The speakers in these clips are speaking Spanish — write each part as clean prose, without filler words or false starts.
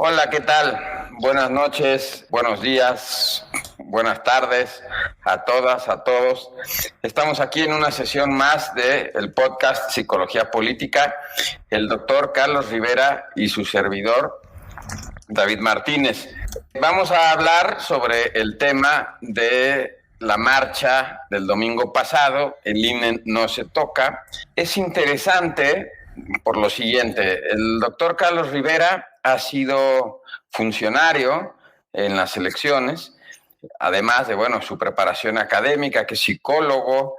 Hola, ¿qué tal? Buenas noches, buenos días, buenas tardes a todas, a todos. Estamos aquí en una sesión más del podcast Psicología Política. El doctor Carlos Rivera y su servidor, David Martínez. Vamos a hablar sobre el tema de la marcha del domingo pasado. El INE no se toca. Es interesante por lo siguiente. El doctor Carlos Rivera ha sido funcionario en las elecciones, además de, su preparación académica, que es psicólogo,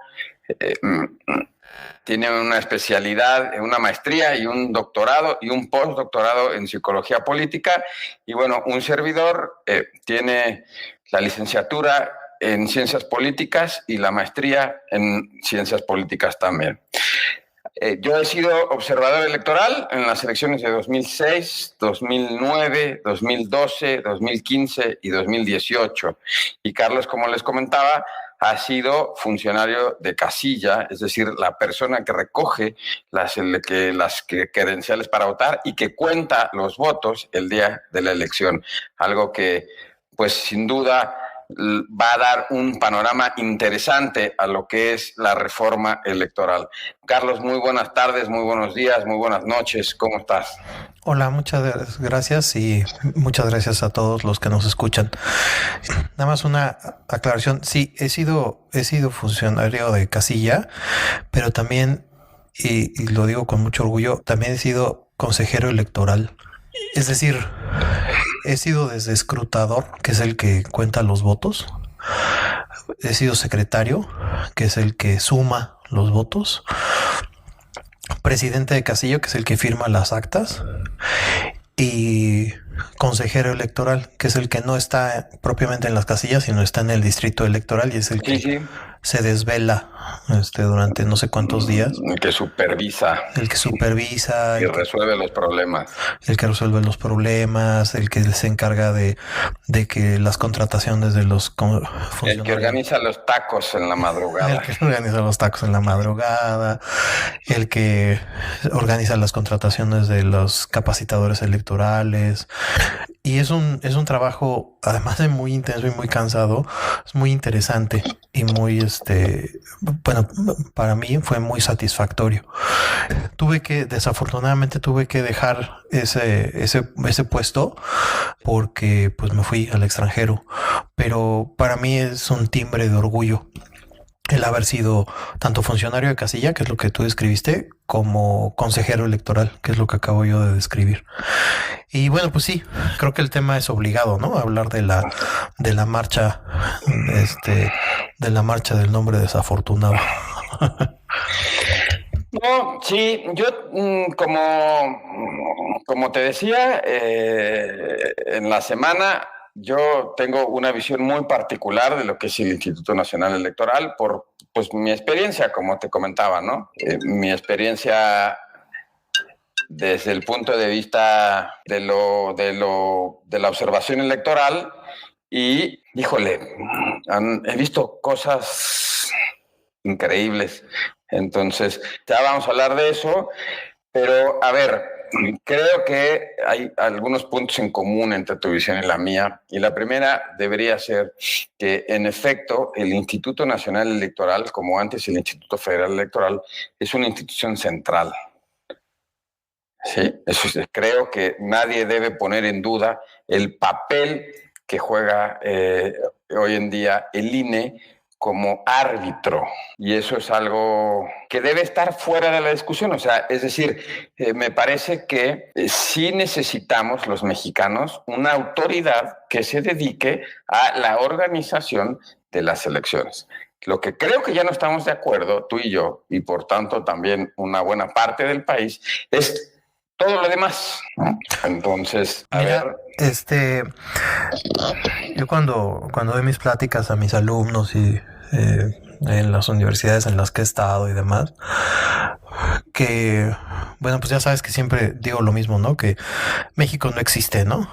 tiene una especialidad, una maestría y un doctorado y un postdoctorado en psicología política. Y un servidor tiene la licenciatura en ciencias políticas y la maestría en ciencias políticas también. Yo he sido observador electoral en las elecciones de 2006, 2009, 2012, 2015 y 2018. Y Carlos, como les comentaba, ha sido funcionario de casilla, es decir, la persona que recoge las credenciales para votar y que cuenta los votos el día de la elección. Algo que, sin duda, va a dar un panorama interesante a lo que es la reforma electoral. Carlos, muy buenas tardes, muy buenos días, muy buenas noches. ¿Cómo estás? Hola, muchas gracias y muchas gracias a todos los que nos escuchan. Nada más una aclaración. Sí, he sido funcionario de casilla, pero también, y lo digo con mucho orgullo, también he sido consejero electoral. Es decir, he sido desde escrutador, que es el que cuenta los votos. He sido secretario, que es el que suma los votos. Presidente de casilla, que es el que firma las actas. Y consejero electoral, que es el que no está propiamente en las casillas, sino está en el distrito electoral y es el que se desvela durante no sé cuántos días. El que supervisa. Y resuelve los problemas. El que resuelve los problemas, el que se encarga de que las contrataciones de los funcionarios. El que organiza los tacos en la madrugada. El que organiza los tacos en la madrugada. El que organiza las contrataciones de los capacitadores electorales. Y es un trabajo, además de muy intenso y muy cansado, es muy interesante y muy, para mí fue muy satisfactorio. Desafortunadamente tuve que dejar ese puesto porque pues me fui al extranjero, pero para mí es un timbre de orgullo el haber sido tanto funcionario de casilla, que es lo que tú describiste, como consejero electoral, que es lo que acabo yo de describir. Y pues sí, creo que el tema es obligado, ¿no? Hablar de la marcha, de la marcha del nombre desafortunado. No, sí, yo como te decía, en la semana yo tengo una visión muy particular de lo que es el Instituto Nacional Electoral por mi experiencia, como te comentaba, ¿no? Mi experiencia desde el punto de vista de la observación electoral y, híjole, he visto cosas increíbles. Entonces, ya vamos a hablar de eso, pero a ver, creo que hay algunos puntos en común entre tu visión y la mía, y la primera debería ser que, en efecto, el Instituto Nacional Electoral, como antes el Instituto Federal Electoral, es una institución central. Sí, creo que nadie debe poner en duda el papel que juega hoy en día el INE como árbitro, y eso es algo que debe estar fuera de la discusión. O sea, es decir, me parece que sí necesitamos los mexicanos una autoridad que se dedique a la organización de las elecciones. Lo que creo que ya no estamos de acuerdo, tú y yo, y por tanto también una buena parte del país, es todo lo demás. Entonces, yo cuando doy mis pláticas a mis alumnos y en las universidades en las que he estado y demás, que pues ya sabes que siempre digo lo mismo, ¿no? Que México no existe, ¿no?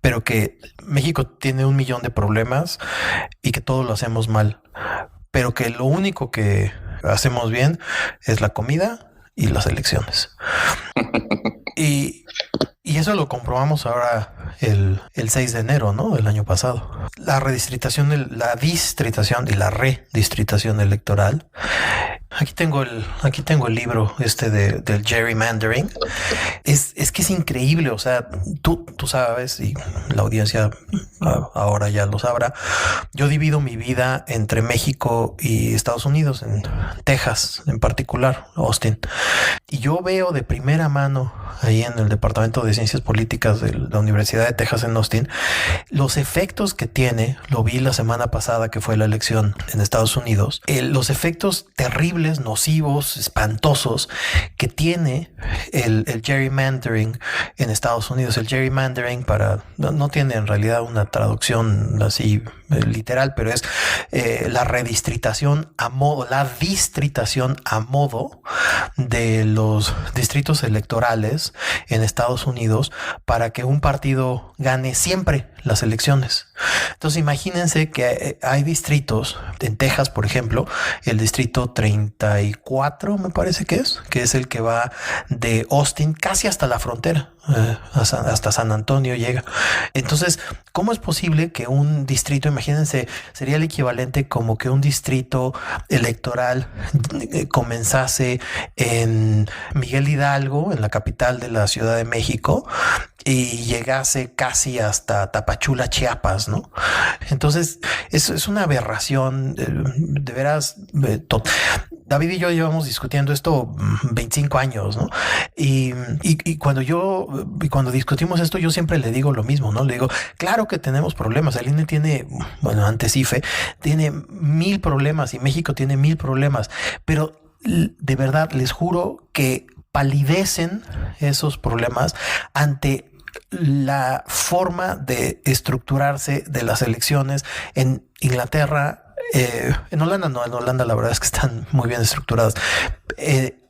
Pero que México tiene 1 millón de problemas y que todo lo hacemos mal, pero que lo único que hacemos bien es la comida y las elecciones. Y eso lo comprobamos ahora el 6 de enero, ¿no? Del año pasado. La distritación y la redistritación electoral. Aquí tengo el libro del gerrymandering. Es que es increíble. O sea, tú sabes, y la audiencia ahora ya lo sabrá. Yo divido mi vida entre México y Estados Unidos, en Texas en particular, Austin. Y yo veo de primera mano ahí en el Departamento de Ciencias Políticas de la Universidad de Texas en Austin, los efectos que tiene. Lo vi la semana pasada que fue la elección en Estados Unidos, los efectos terribles, nocivos, espantosos que tiene el gerrymandering en Estados Unidos. El gerrymandering no tiene en realidad una traducción así literal, pero es la redistritación a modo, la distritación a modo de los distritos electorales en Estados Unidos para que un partido gane siempre las elecciones. Entonces imagínense que hay distritos en Texas, por ejemplo, el distrito 34 me parece que es el que va de Austin casi hasta la frontera, hasta San Antonio llega. Entonces, ¿cómo es posible que un distrito, imagínense, sería el equivalente como que un distrito electoral comenzase en Miguel Hidalgo, en la capital de la Ciudad de México, y llegase casi hasta Tapachula, Chiapas, ¿no? Entonces, es una aberración, de veras. David y yo llevamos discutiendo esto 25 años, ¿no? Y cuando discutimos esto, yo siempre le digo lo mismo, ¿no? Le digo, claro que tenemos problemas. El INE tiene, antes IFE, tiene 1000 problemas y México tiene 1000 problemas, pero de verdad les juro que palidecen esos problemas ante la forma de estructurarse de las elecciones en Inglaterra. En Holanda no, en Holanda la verdad es que están muy bien estructuradas,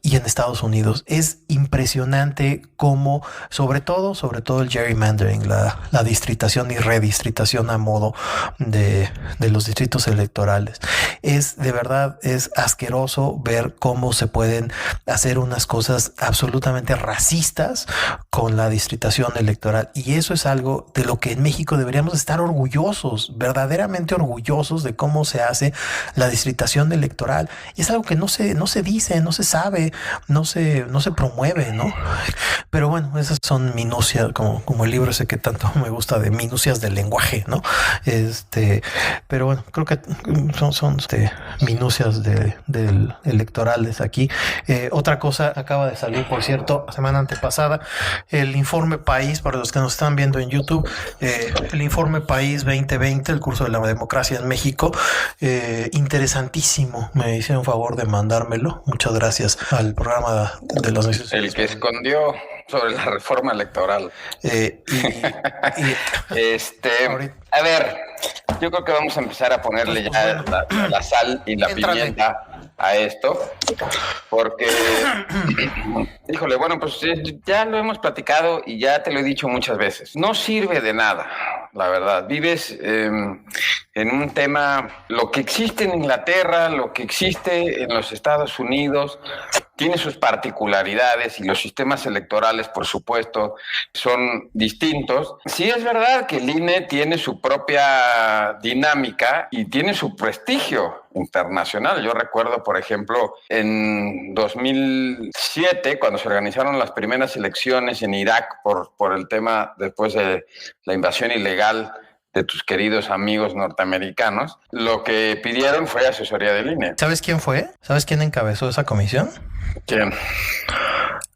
y en Estados Unidos. Es impresionante cómo, sobre todo el gerrymandering, la distritación y redistritación a modo de los distritos electorales. De verdad, es asqueroso ver cómo se pueden hacer unas cosas absolutamente racistas con la distritación electoral. Y eso es algo de lo que en México deberíamos estar orgullosos, verdaderamente orgullosos de cómo se hace la distritación electoral. Y es algo que no se dice, no se sabe, no se promueve, ¿no? Pero bueno, esas son minucias, como el libro ese que tanto me gusta, de minucias del lenguaje, ¿no? Pero bueno, creo que son minucias del electorales aquí. Otra cosa acaba de salir, por cierto, la semana antepasada, el informe País, para los que nos están viendo en YouTube, el informe País 2020, el curso de la democracia en México, interesantísimo. Me hicieron favor de mandármelo. Muchas gracias al programa de los noticias. El que escondió sobre la reforma electoral. A ver, yo creo que vamos a empezar a ponerle ya la sal y la pimienta a esto, porque, híjole, bueno, pues ya lo hemos platicado y ya te lo he dicho muchas veces. No sirve de nada, la verdad. Vives en un tema, lo que existe en Inglaterra, lo que existe en los Estados Unidos, tiene sus particularidades y los sistemas electorales, por supuesto, son distintos. Sí es verdad que el INE tiene su propia dinámica y tiene su prestigio internacional. Yo recuerdo, por ejemplo, en 2007, cuando se organizaron las primeras elecciones en Irak por el tema después de la invasión ilegal de tus queridos amigos norteamericanos, lo que pidieron fue asesoría del INE. ¿Sabes quién fue? ¿Sabes quién encabezó esa comisión? ¿Quién?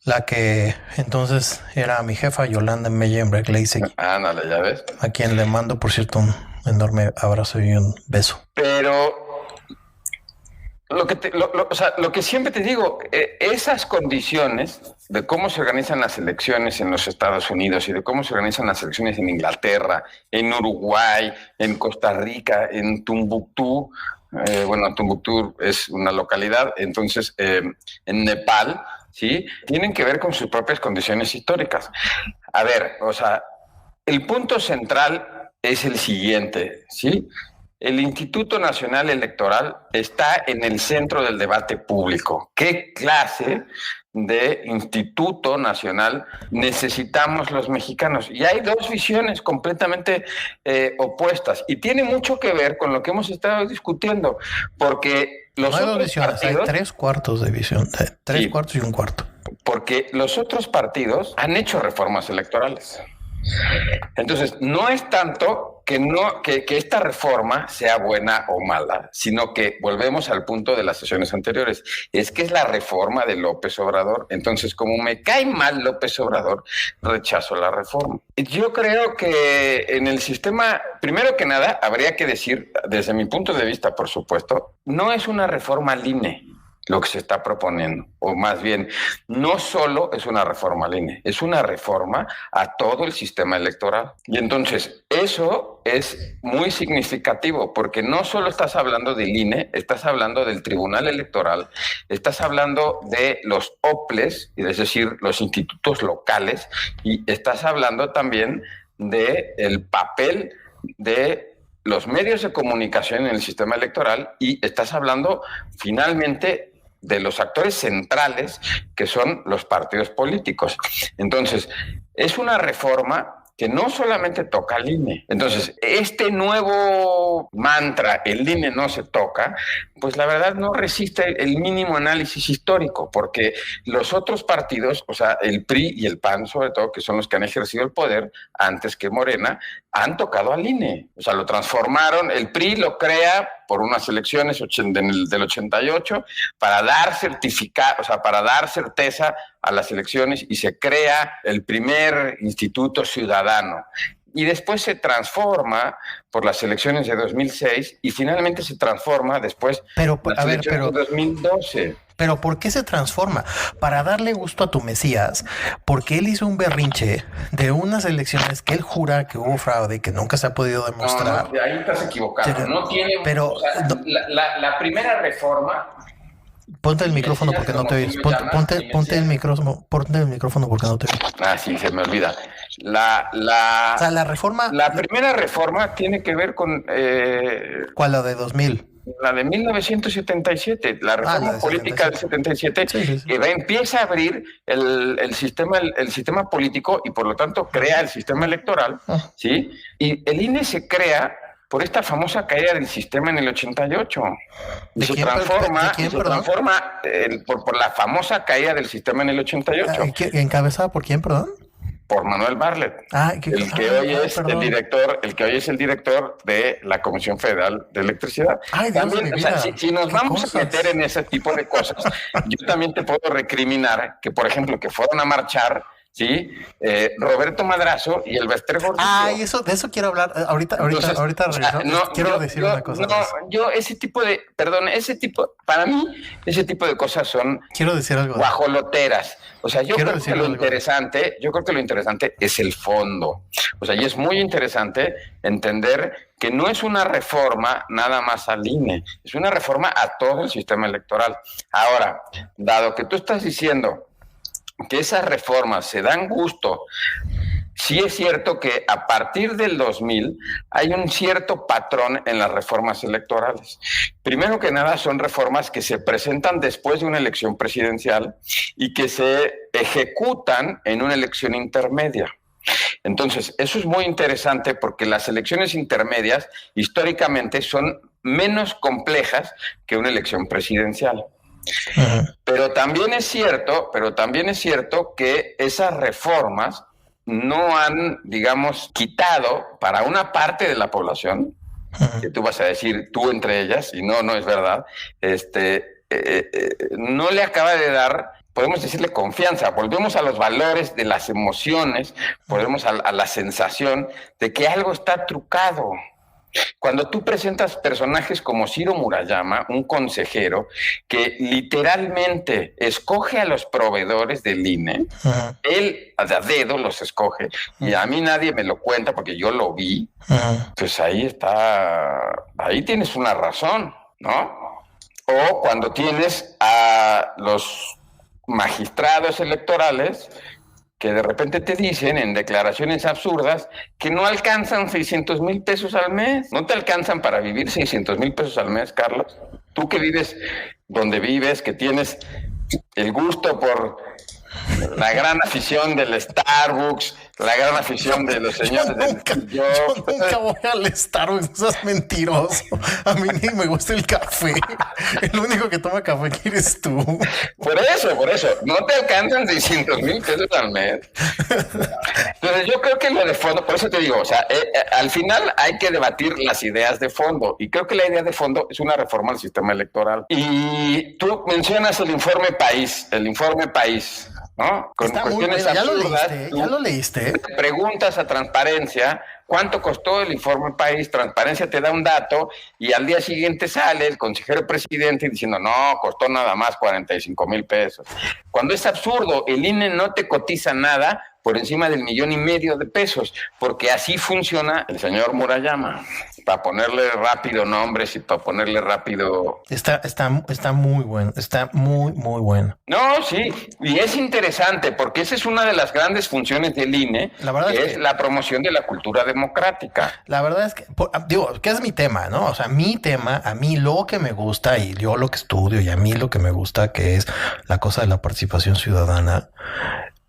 La que entonces era mi jefa, Yolanda Meyenberg Leisig. Ándale, ya ves. A quien le mando, por cierto, un enorme abrazo y un beso. Pero lo que siempre te digo, esas condiciones de cómo se organizan las elecciones en los Estados Unidos y de cómo se organizan las elecciones en Inglaterra, en Uruguay, en Costa Rica, en Tumbuctú. Tumbuctú es una localidad, entonces en Nepal, ¿sí? Tienen que ver con sus propias condiciones históricas. A ver, el punto central es el siguiente, ¿sí? El Instituto Nacional Electoral está en el centro del debate público. ¿Qué clase de Instituto Nacional necesitamos los mexicanos. Y hay dos visiones completamente opuestas. Y tiene mucho que ver con lo que hemos estado discutiendo, porque los otros visiones, partidos... Hay 3/4 de visión, 3/4 y 1/4. Porque los otros partidos han hecho reformas electorales. Entonces, no es tanto que esta reforma sea buena o mala, sino que volvemos al punto de las sesiones anteriores. Es que es la reforma de López Obrador. Entonces, como me cae mal López Obrador, rechazo la reforma. Yo creo que en el sistema, primero que nada, habría que decir, desde mi punto de vista, por supuesto, no es una reforma al INE lo que se está proponiendo, o más bien, no solo es una reforma al INE, es una reforma a todo el sistema electoral. Y entonces, eso es muy significativo, porque no solo estás hablando del INE, estás hablando del Tribunal Electoral, estás hablando de los OPLES, es decir, los institutos locales, y estás hablando también del papel de los medios de comunicación en el sistema electoral, y estás hablando finalmente de los actores centrales que son los partidos políticos. Entonces, es una reforma que no solamente toca al INE. Entonces, este nuevo mantra, el INE no se toca, pues la verdad no resiste el mínimo análisis histórico, porque los otros partidos, o sea, el PRI y el PAN sobre todo, que son los que han ejercido el poder antes que Morena, han tocado al INE. O sea, lo transformaron, el PRI lo crea por unas elecciones del 88 para dar certificado, o sea, para dar certeza a las elecciones, y se crea el primer instituto ciudadano. Y después se transforma por las elecciones de 2006 y finalmente se transforma después de 2012. Pero ¿por qué se transforma? Para darle gusto a tu Mesías, porque él hizo un berrinche de unas elecciones que él jura que hubo fraude y que nunca se ha podido demostrar. No, ahí estás equivocado. No tiene. Pero o sea, la primera reforma. Ponte el micrófono porque no te oyes. Ponte el micrófono porque no te oyes. Ah, sí, se me olvida. O sea, la reforma. La primera reforma tiene que ver con. ¿Cuál? La de 2000. La de 1977, la reforma política del 77, que empieza a abrir el sistema político y por lo tanto crea el sistema electoral, ¿sí? Y el INE se crea por esta famosa caída del sistema en el 88. Y se transforma por la famosa caída del sistema en el 88. ¿Encabezada por quién, perdón? Por Manuel Bartlett, el que hoy es el director de la Comisión Federal de Electricidad. También, o sea, si nos vamos a meter en ese tipo de cosas, yo también te puedo recriminar que, por ejemplo, que fueron a marchar, ¿sí? Roberto Madrazo y el Bester Gordillo. De eso quiero hablar. Ahorita quiero decir una cosa. Para mí, ese tipo de cosas son quiero decir algo guajoloteras. O sea, yo creo que lo interesante es el fondo. O sea, y es muy interesante entender que no es una reforma nada más al INE, es una reforma a todo el sistema electoral. Ahora, dado que tú estás diciendo que esas reformas se dan gusto, sí es cierto que a partir del 2000 hay un cierto patrón en las reformas electorales. Primero que nada, son reformas que se presentan después de una elección presidencial y que se ejecutan en una elección intermedia. Entonces, eso es muy interesante porque las elecciones intermedias históricamente son menos complejas que una elección presidencial. Pero también es cierto que esas reformas no han, digamos, quitado para una parte de la población, que tú vas a decir tú entre ellas, y no es verdad, no le acaba de dar, podemos decirle, confianza. Volvemos a los valores de las emociones, volvemos a la sensación de que algo está trucado. Cuando tú presentas personajes como Ciro Murayama, un consejero que literalmente escoge a los proveedores del INE, él a dedo los escoge, y a mí nadie me lo cuenta porque yo lo vi, pues ahí tienes una razón, ¿no? O cuando tienes a los magistrados electorales que de repente te dicen en declaraciones absurdas que no alcanzan 600,000 pesos al mes. ¿No te alcanzan para vivir 600,000 pesos al mes, Carlos? Tú que vives donde vives, que tienes el gusto por la gran afición del Starbucks, la gran afición de los señores yo nunca voy al Starbucks, no seas mentiroso. A mí ni me gusta el café. El único que toma café aquí eres tú. Por eso, no te alcanzan 600,000 pesos al mes. Entonces yo creo que lo de fondo, por eso te digo, o sea, al final hay que debatir las ideas de fondo, y creo que la idea de fondo es una reforma al sistema electoral. Y tú mencionas el informe País, ¿no? Con está cuestiones muy bueno. absurdas. Ya lo leíste. Preguntas a Transparencia cuánto costó el informe País. Transparencia te da un dato y al día siguiente sale el consejero presidente diciendo no, costó nada más 45,000 pesos. Cuando es absurdo, el INE no te cotiza nada por encima del 1,5 millones de pesos, porque así funciona el señor Murayama, para ponerle rápido nombres y para ponerle rápido... Está muy bueno, está muy bueno. No, sí, y es interesante, porque esa es una de las grandes funciones del INE, la verdad que es la promoción de la cultura democrática. La verdad es que, digo, que es mi tema, ¿no? O sea, mi tema, a mí lo que me gusta, y yo lo que estudio, y a mí lo que me gusta, que es la cosa de la participación ciudadana,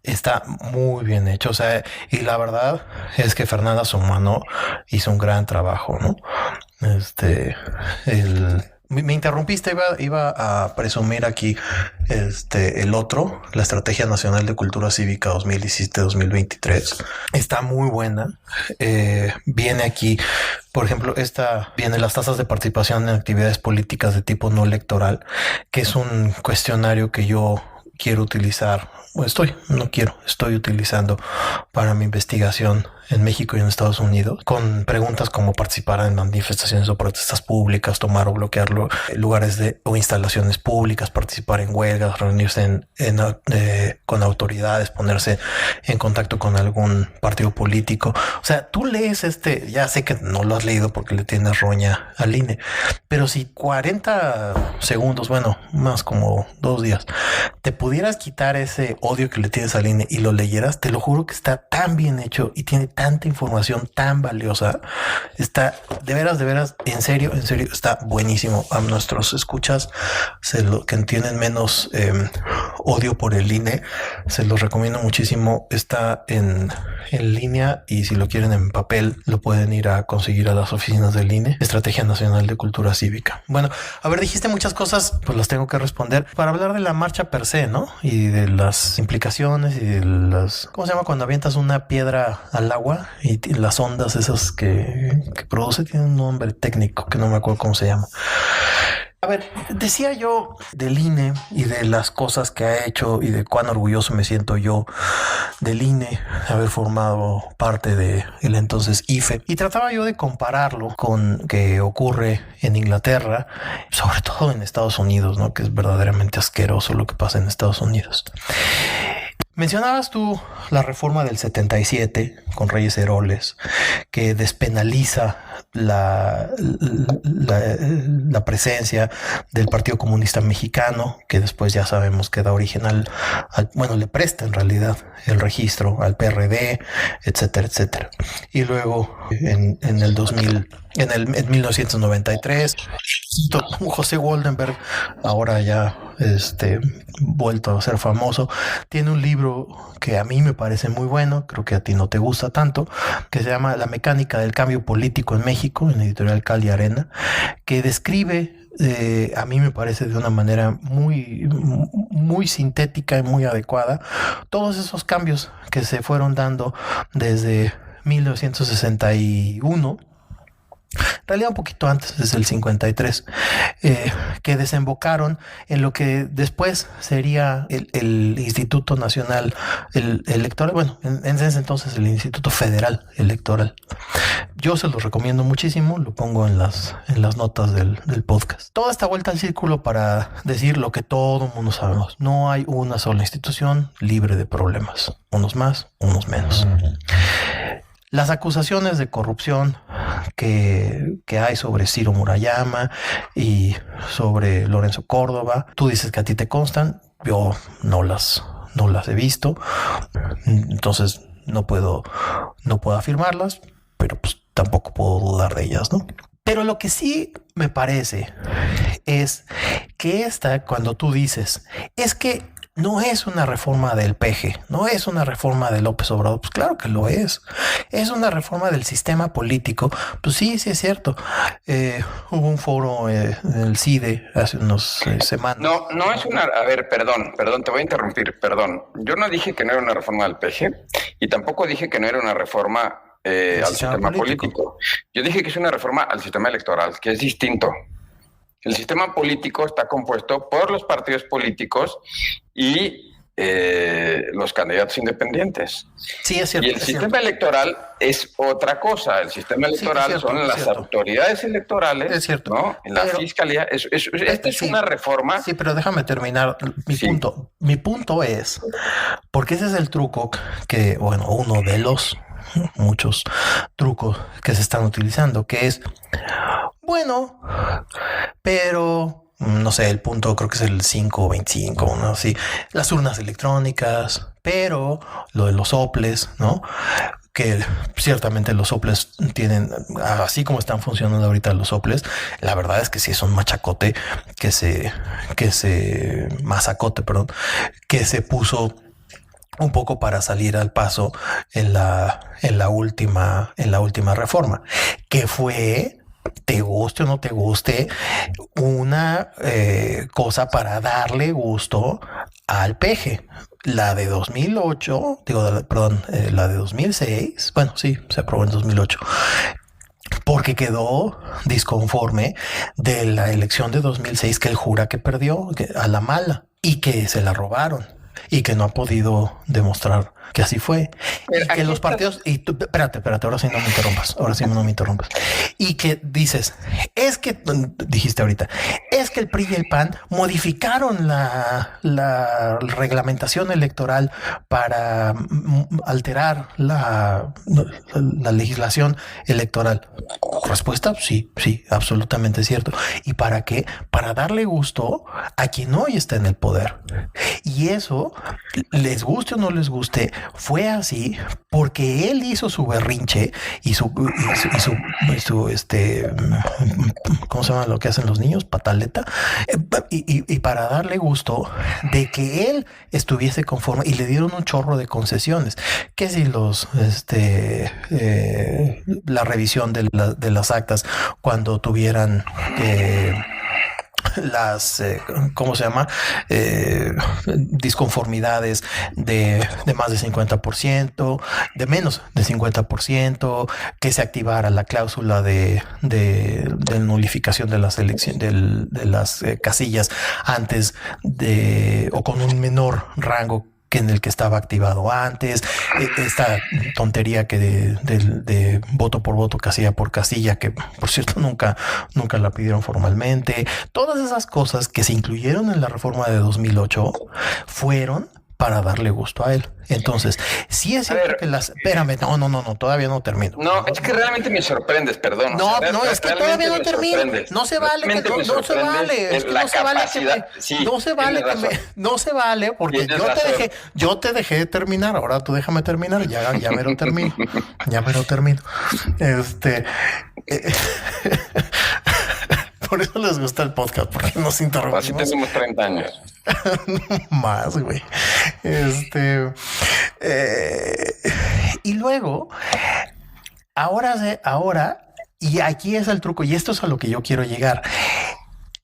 está muy bien hecho, o sea, y la verdad es que Fernanda Sumano hizo un gran trabajo, ¿no? Me interrumpiste, iba a presumir aquí la Estrategia Nacional de Cultura Cívica 2017-2023. Está muy buena. Viene aquí, por ejemplo, viene las tasas de participación en actividades políticas de tipo no electoral, que es un cuestionario que yo quiero utilizar. Estoy utilizando para mi investigación en México y en Estados Unidos, con preguntas como participar en manifestaciones o protestas públicas, tomar o bloquear lugares o instalaciones públicas, participar en huelgas, reunirse con autoridades, ponerse en contacto con algún partido político. O sea, tú lees ya sé que no lo has leído porque le tienes roña al INE, pero si 40 segundos, bueno, más como 2 días, te pudieras quitar ese odio que le tienes al INE y lo leyeras, te lo juro que está tan bien hecho y tiene tanta información tan valiosa. Está de veras, en serio, está buenísimo. A nuestros escuchas que tienen menos odio por el INE, se los recomiendo muchísimo. Está en línea, y si lo quieren en papel, lo pueden ir a conseguir a las oficinas del INE, Estrategia Nacional de Cultura Cívica. Bueno, a ver, dijiste muchas cosas, pues las tengo que responder para hablar de la marcha per se, ¿no? Y de las implicaciones y de las... ¿Cómo se llama cuando avientas una piedra al agua? Y las ondas esas que produce, tienen un nombre técnico que no me acuerdo cómo se llama. A ver, decía yo del INE y de las cosas que ha hecho y de cuán orgulloso me siento yo del INE, haber formado parte de el entonces IFE. Y trataba yo de compararlo con que ocurre en Inglaterra, sobre todo en Estados Unidos, ¿no? Que es verdaderamente asqueroso lo que pasa en Estados Unidos. Mencionabas tú la reforma del 77 con Reyes Heroles, que despenaliza la presencia del Partido Comunista Mexicano, que después ya sabemos que da origen le presta en realidad el registro al PRD, etcétera, etcétera. Y luego en 1993, José Goldenberg, ahora ya vuelto a ser famoso, tiene un libro que a mí me parece muy bueno, creo que a ti no te gusta tanto, que se llama La mecánica del cambio político en México, en editorial Cal y Arena, que describe, a mí me parece de una manera muy, muy sintética y muy adecuada, todos esos cambios que se fueron dando desde 1961, en realidad un poquito antes, desde el 53, que desembocaron en lo que después sería el Instituto Nacional Electoral, bueno, en ese entonces el Instituto Federal Electoral. Yo se los recomiendo muchísimo, lo pongo en las notas del podcast. Toda esta vuelta al círculo para decir lo que todo el mundo sabemos: no hay una sola institución libre de problemas, unos más, unos menos. Las acusaciones de corrupción que hay sobre Ciro Murayama y sobre Lorenzo Córdoba, tú dices que a ti te constan, yo no las he visto, entonces no puedo afirmarlas, pero pues tampoco puedo dudar de ellas, ¿no? Pero lo que sí me parece es que cuando tú dices, es que no es una reforma del PG, no es una reforma de López Obrador. Pues claro que lo es. Es una reforma del sistema político. Pues sí, sí es cierto. Hubo un foro en el CIDE hace unas semanas. No es una... A ver, perdón, te voy a interrumpir, perdón. Yo no dije que no era una reforma del PG y tampoco dije que no era una reforma al sistema político. Yo dije que es una reforma al sistema electoral, que es distinto. El sistema político está compuesto por los partidos políticos y los candidatos independientes. Sí, es cierto. Y el sistema electoral es otra cosa. El sistema electoral son las autoridades electorales, es cierto, ¿no? En la fiscalía. Esta es una reforma. Sí, pero déjame terminar mi punto. Mi punto es, porque ese es el truco que, bueno, uno de los muchos trucos que se están utilizando, que es, bueno, pero no sé, el punto creo que es el 525, ¿no? Sí, las urnas electrónicas, pero lo de los soples, ¿no? Que ciertamente los soples tienen, así como están funcionando ahorita los soples, la verdad es que sí es un machacote que se puso un poco para salir al paso en la última reforma, que fue, te guste o no te guste, una cosa para darle gusto al PG. La de 2008, la de 2006, bueno, sí, se aprobó en 2008, porque quedó disconforme de la elección de 2006 que él jura que perdió a la mala y que se la robaron y que no ha podido demostrar que así fue. Y que los partidos, y tú, espérate, ahora sí no me interrumpas. Y que dices, es que, dijiste ahorita, es que el PRI y el PAN modificaron la reglamentación electoral para alterar la legislación electoral. Respuesta, sí, absolutamente cierto. ¿Y para qué? Para darle gusto a quien hoy está en el poder. Y eso, les guste o no les guste, fue así porque él hizo su berrinche y su ¿cómo se llama lo que hacen los niños? Pataleta. Y para darle gusto de que él estuviese conforme, y le dieron un chorro de concesiones, que si la revisión de las actas cuando tuvieran las ¿cómo se llama? Disconformidades de más de 50%, de menos de 50%, que se activara la cláusula de nulificación de las elecciones de las casillas antes de o con un menor rango que en el que estaba activado antes, esta tontería que de voto por voto, casilla por casilla, que por cierto nunca la pidieron formalmente. Todas esas cosas que se incluyeron en la reforma de 2008 fueron para darle gusto a él. Entonces, sí es cierto que las... Espérame, no, todavía no termino. No, es que realmente me sorprendes, perdón. No, es que todavía no termino. No se vale, no se vale. Es que no se vale porque yo te dejé terminar. Ahora tú déjame terminar. Ya me lo termino. Por eso les gusta el podcast, porque nos interrumpimos. Así tenemos 30 años. Más, güey. Y luego, ahora, y aquí es el truco, y esto es a lo que yo quiero llegar.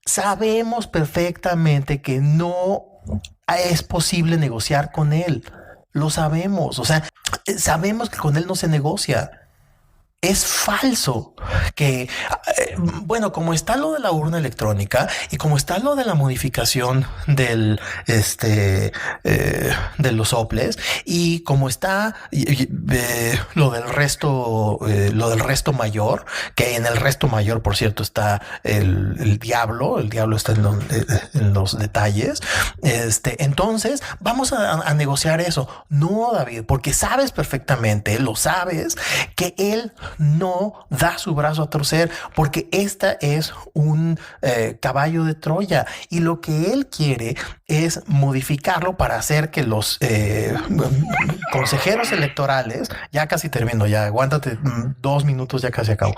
Sabemos perfectamente que no es posible negociar con él. Lo sabemos. O sea, sabemos que con él no se negocia. Es falso que, bueno, como está lo de la urna electrónica y como está lo de la modificación de los soples y como está lo del resto mayor, que en el resto mayor, por cierto, está el diablo está en los detalles. Entonces vamos a negociar eso. No, David, porque sabes perfectamente, lo sabes, que él no da su brazo a torcer, porque esta es un caballo de Troya y lo que él quiere es modificarlo para hacer que los consejeros electorales, ya casi termino, ya aguántate 2 minutos, ya casi acabo,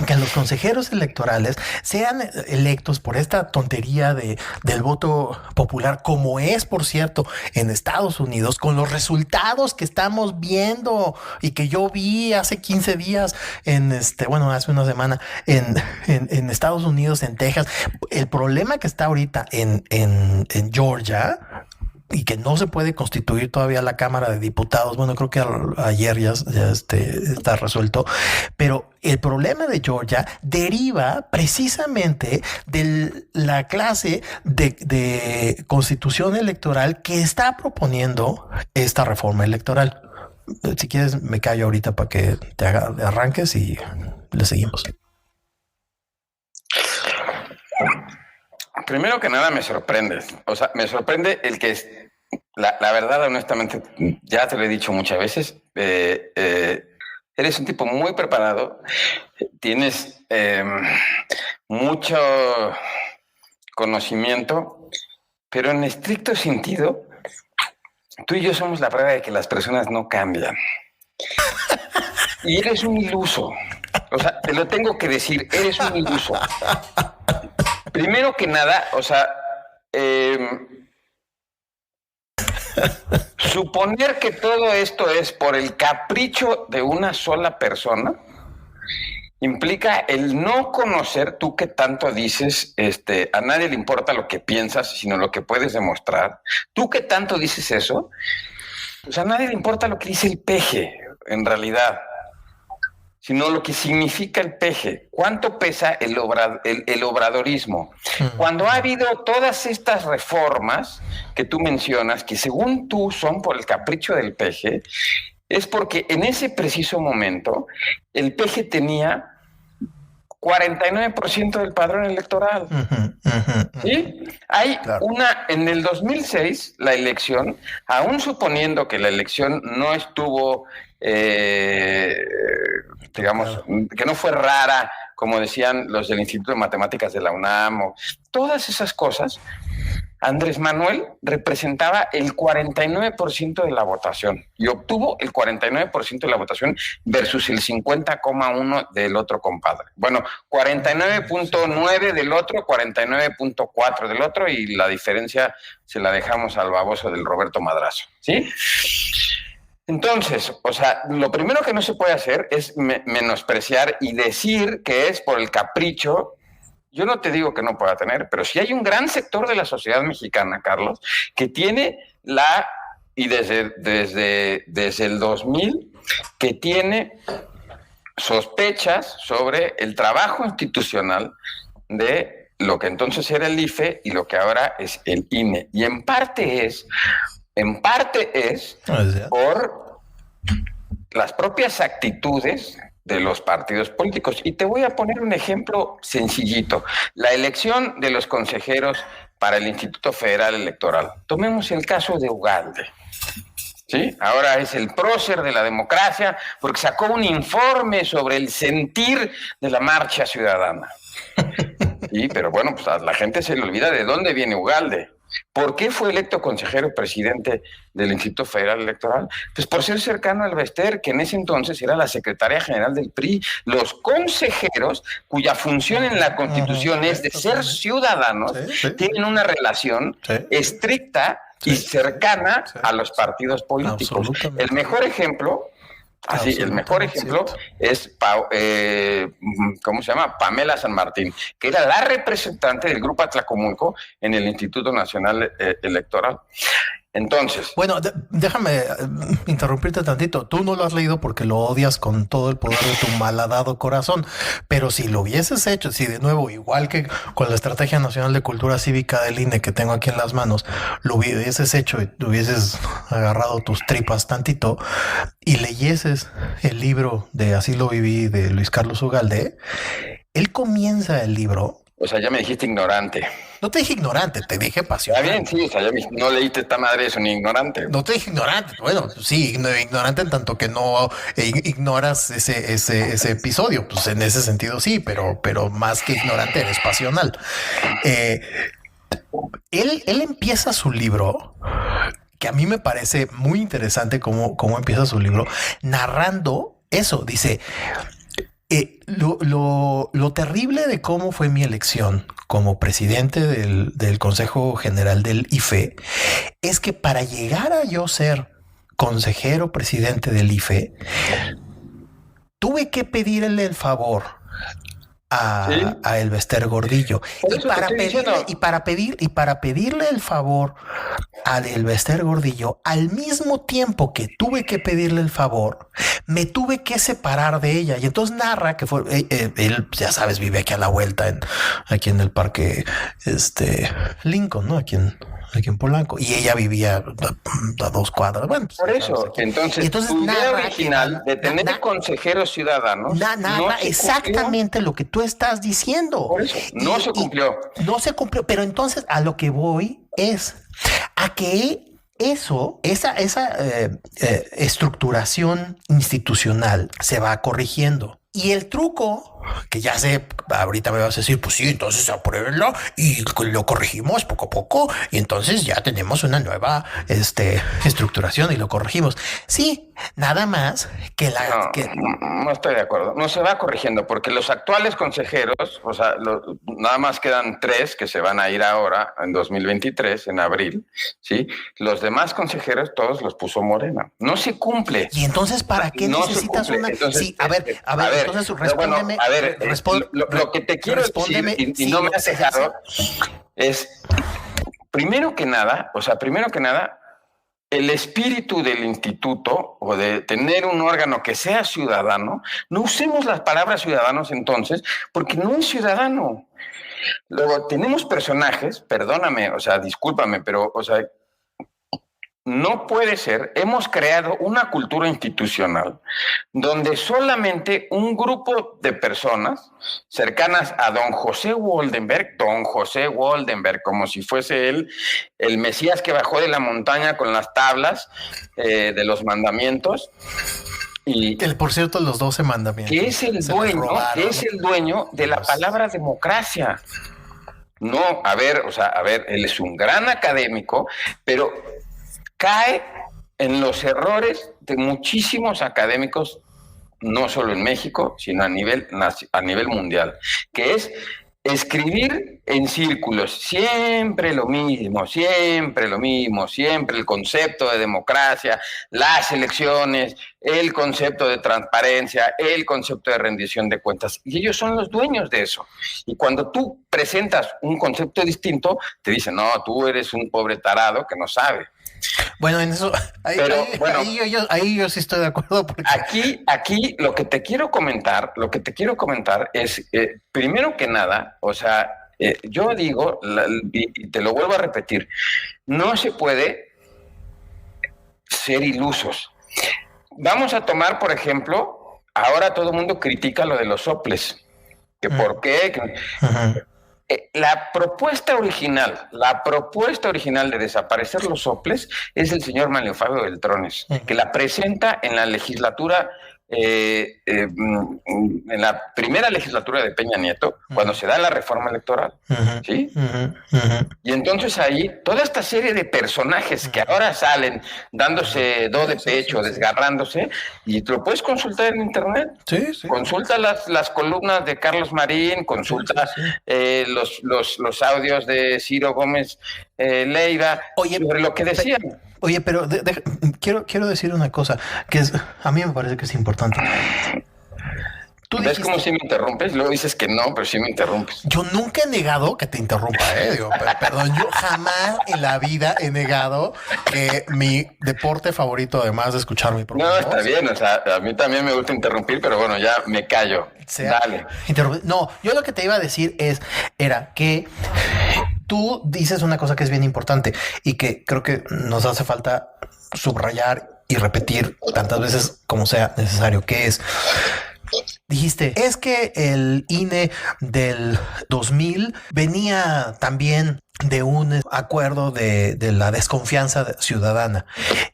que los consejeros electorales sean electos por esta tontería del voto popular, como es, por cierto, en Estados Unidos, con los resultados que estamos viendo y que yo vi hace 15 días hace una semana en Estados Unidos, en Texas. El problema que está ahorita en Georgia, y que no se puede constituir todavía la Cámara de Diputados. Bueno, creo que ayer ya está resuelto, pero el problema de Georgia deriva precisamente de la clase de constitución electoral que está proponiendo esta reforma electoral. Si quieres, me callo ahorita para que te arranques y le seguimos. Primero que nada me sorprende. O sea, me sorprende el que es la verdad, honestamente, ya te lo he dicho muchas veces. Eres un tipo muy preparado, tienes mucho conocimiento, pero en estricto sentido, tú y yo somos la prueba de que las personas no cambian. Y eres un iluso. O sea, te lo tengo que decir, eres un iluso. Primero que nada, o sea, suponer que todo esto es por el capricho de una sola persona implica el no conocer, tú que tanto dices, a nadie le importa lo que piensas, sino lo que puedes demostrar. Tú que tanto dices eso, pues a nadie le importa lo que dice el peje, en realidad, sino lo que significa el peje. ¿Cuánto pesa el obradorismo? Cuando ha habido todas estas reformas que tú mencionas, que según tú son por el capricho del peje, es porque en ese preciso momento el peje tenía 49% del padrón electoral. ¿Sí? Hay en el 2006, la elección, aún suponiendo que la elección no estuvo, digamos, que no fue rara, como decían los del Instituto de Matemáticas de la UNAM, o todas esas cosas, Andrés Manuel representaba el 49% de la votación y obtuvo el 49% de la votación versus el 50,1% del otro compadre. Bueno, 49,9% del otro, 49,4% del otro, y la diferencia se la dejamos al baboso del Roberto Madrazo, ¿sí? Entonces, o sea, lo primero que no se puede hacer es menospreciar y decir que es por el capricho. Yo no te digo que no pueda tener, pero sí hay un gran sector de la sociedad mexicana, Carlos, que tiene y desde el 2000, que tiene sospechas sobre el trabajo institucional de lo que entonces era el IFE y lo que ahora es el INE. Y en parte es por las propias actitudes de los partidos políticos. Y te voy a poner un ejemplo sencillito. La elección de los consejeros para el Instituto Federal Electoral. Tomemos el caso de Ugalde. ¿Sí? Ahora es el prócer de la democracia porque sacó un informe sobre el sentir de la marcha ciudadana. Sí, pero bueno, pues a la gente se le olvida de dónde viene Ugalde. ¿Por qué fue electo consejero presidente del Instituto Federal Electoral? Pues por ser cercano al Bester, que en ese entonces era la secretaria general del PRI. Los consejeros, cuya función en la Constitución es de ser ciudadanos, tienen una relación estricta y cercana a los partidos políticos. El mejor ejemplo... el mejor ejemplo es, ¿cómo se llama? Pamela San Martín, que era la representante del Grupo Atlacomulco en el Instituto Nacional Electoral. Entonces... Bueno, déjame interrumpirte tantito. Tú no lo has leído porque lo odias con todo el poder de tu malhadado corazón, pero si lo hubieses hecho, si de nuevo, igual que con la Estrategia Nacional de Cultura Cívica del INE que tengo aquí en las manos, lo hubieses hecho y hubieses agarrado tus tripas tantito y leyeses el libro de Así lo viví de Luis Carlos Ugalde, él comienza el libro O sea, ya me dijiste ignorante. No te dije ignorante, te dije pasional. Está bien, sí, o sea, no leíste esta madre eso, ni ignorante. No te dije ignorante. Bueno, sí, ignorante en tanto que no ignoras ese episodio. Pues en ese sentido sí, pero más que ignorante eres pasional. Él empieza su libro, que a mí me parece muy interesante cómo empieza su libro, narrando eso. Dice, lo terrible de cómo fue mi elección como presidente del Consejo General del IFE es que para llegar a yo ser consejero presidente del IFE, tuve que pedirle el favor a Elbester Gordillo. Y para pedirle el favor a Elbester Gordillo, al mismo tiempo que tuve que pedirle el favor, me tuve que separar de ella. Y entonces narra que fue él, ya sabes, vive aquí a la vuelta, aquí en el parque Lincoln, ¿no? Aquí en Polanco, y ella vivía a 2 cuadras. Bueno, pues, por eso, entonces tu idea original de tener consejeros ciudadanos narra exactamente lo que tú estás diciendo. Por eso, no se cumplió. No se cumplió, pero entonces a lo que voy es a que esa estructuración institucional se va corrigiendo. Y el truco, que ya sé, ahorita me vas a decir, pues sí, entonces apruébenlo y lo corregimos poco a poco y entonces ya tenemos una nueva estructuración y lo corregimos. Sí, nada más que no estoy de acuerdo. No se va corrigiendo porque los actuales consejeros, o sea, nada más quedan 3 que se van a ir ahora en 2023, en abril, ¿sí? Los demás consejeros todos los puso Morena. No se cumple. Y entonces, ¿para qué no necesitas una? Entonces, sí, a ver, entonces respóndeme. Bueno, lo que te quiero decir, y no me has dejado, es, primero que nada, el espíritu del instituto o de tener un órgano que sea ciudadano, no usemos las palabras ciudadanos entonces, porque no es ciudadano. Luego tenemos personajes, perdóname, o sea, discúlpame, pero, o sea, no puede ser, hemos creado una cultura institucional donde solamente un grupo de personas cercanas a don José Woldenberg, como si fuese él el Mesías que bajó de la montaña con las tablas de los mandamientos. Y por cierto, los 12 mandamientos. Que es el dueño de la palabra democracia. No, a ver, él es un gran académico, pero cae en los errores de muchísimos académicos, no solo en México, sino a nivel mundial, que es escribir en círculos, siempre lo mismo, siempre el concepto de democracia, las elecciones, el concepto de transparencia, el concepto de rendición de cuentas, y ellos son los dueños de eso. Y cuando tú presentas un concepto distinto, te dicen, no, tú eres un pobre tarado que no sabe. Bueno, en eso, ahí yo sí estoy de acuerdo. Porque... Aquí lo que te quiero comentar es, primero que nada, o sea, yo digo, y te lo vuelvo a repetir, no se puede ser ilusos. Vamos a tomar, por ejemplo, ahora todo el mundo critica lo de los soples, que por qué... La propuesta original de desaparecer los soples es del señor Manlio Fabio Beltrones, que la presenta en la legislatura, en la primera legislatura de Peña Nieto, cuando se da la reforma electoral, ¿sí? Y entonces ahí, toda esta serie de personajes que ahora salen dándose do de pecho, desgarrándose, y te lo puedes consultar en internet. Sí. Consulta las columnas de Carlos Marín, consulta los audios de Ciro Gómez Leiva, sobre lo que decían. Oye, pero quiero decir una cosa que a mí me parece que es importante. ¿Ves cómo si me interrumpes? Luego dices que no, pero sí me interrumpes. Yo nunca he negado que te interrumpa, Digo, perdón, yo jamás en la vida he negado que mi deporte favorito, además de escuchar mi programa. No, está bien, o sea, a mí también me gusta interrumpir, pero bueno, ya me callo. Dale. No, yo lo que te iba a decir era que tú dices una cosa que es bien importante y que creo que nos hace falta subrayar y repetir tantas veces como sea necesario, que es dijiste, es que el INE del 2000 venía también de un acuerdo de la desconfianza ciudadana.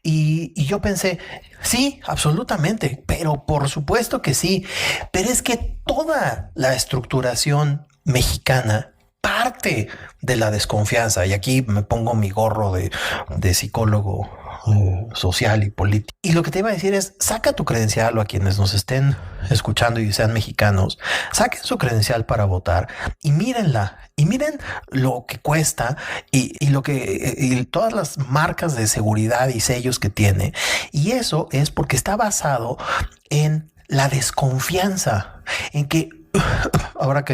Y yo pensé, sí, absolutamente, pero por supuesto que sí. Pero es que toda la estructuración mexicana parte de la desconfianza. Y aquí me pongo mi gorro de psicólogo social y político. Y lo que te iba a decir es, saca tu credencial, o a quienes nos estén escuchando y sean mexicanos, saquen su credencial para votar y mírenla. Y miren lo que cuesta y lo que y todas las marcas de seguridad y sellos que tiene. Y eso es porque está basado en la desconfianza, en que ahora que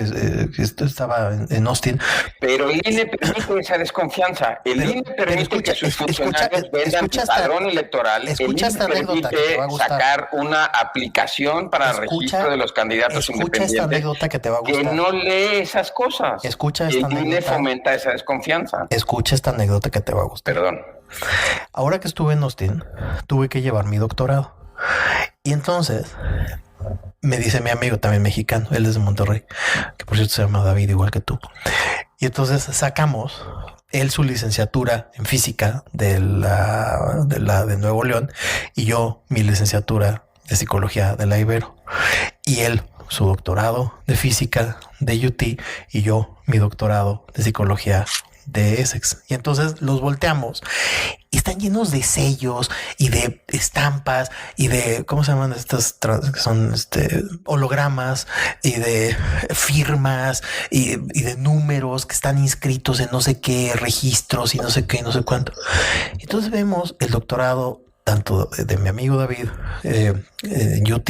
esto estaba en Austin. Pero el INE permite esa desconfianza. El INE permite que sus funcionarios vendan su padrón electoral. El INE permite sacar una aplicación para el registro de los candidatos independientes. Esta anécdota que te va a gustar. Que no lee esas cosas. Escucha esta anécdota. El INE fomenta esa desconfianza. Escucha esta anécdota que te va a gustar. Perdón. Ahora que estuve en Austin, tuve que llevar mi doctorado. Y entonces me dice mi amigo también mexicano, él es de Monterrey, que por cierto se llama David, igual que tú. Y entonces sacamos él su licenciatura en física de Nuevo León y yo mi licenciatura de psicología de la Ibero. Y él su doctorado de física de UT y yo mi doctorado de psicología de Essex. Y entonces los volteamos y están llenos de sellos y de estampas y de, ¿cómo se llaman estas? Que son hologramas y de firmas y de números que están inscritos en no sé qué registros y no sé qué, no sé cuánto. Entonces vemos el doctorado tanto de mi amigo David en UT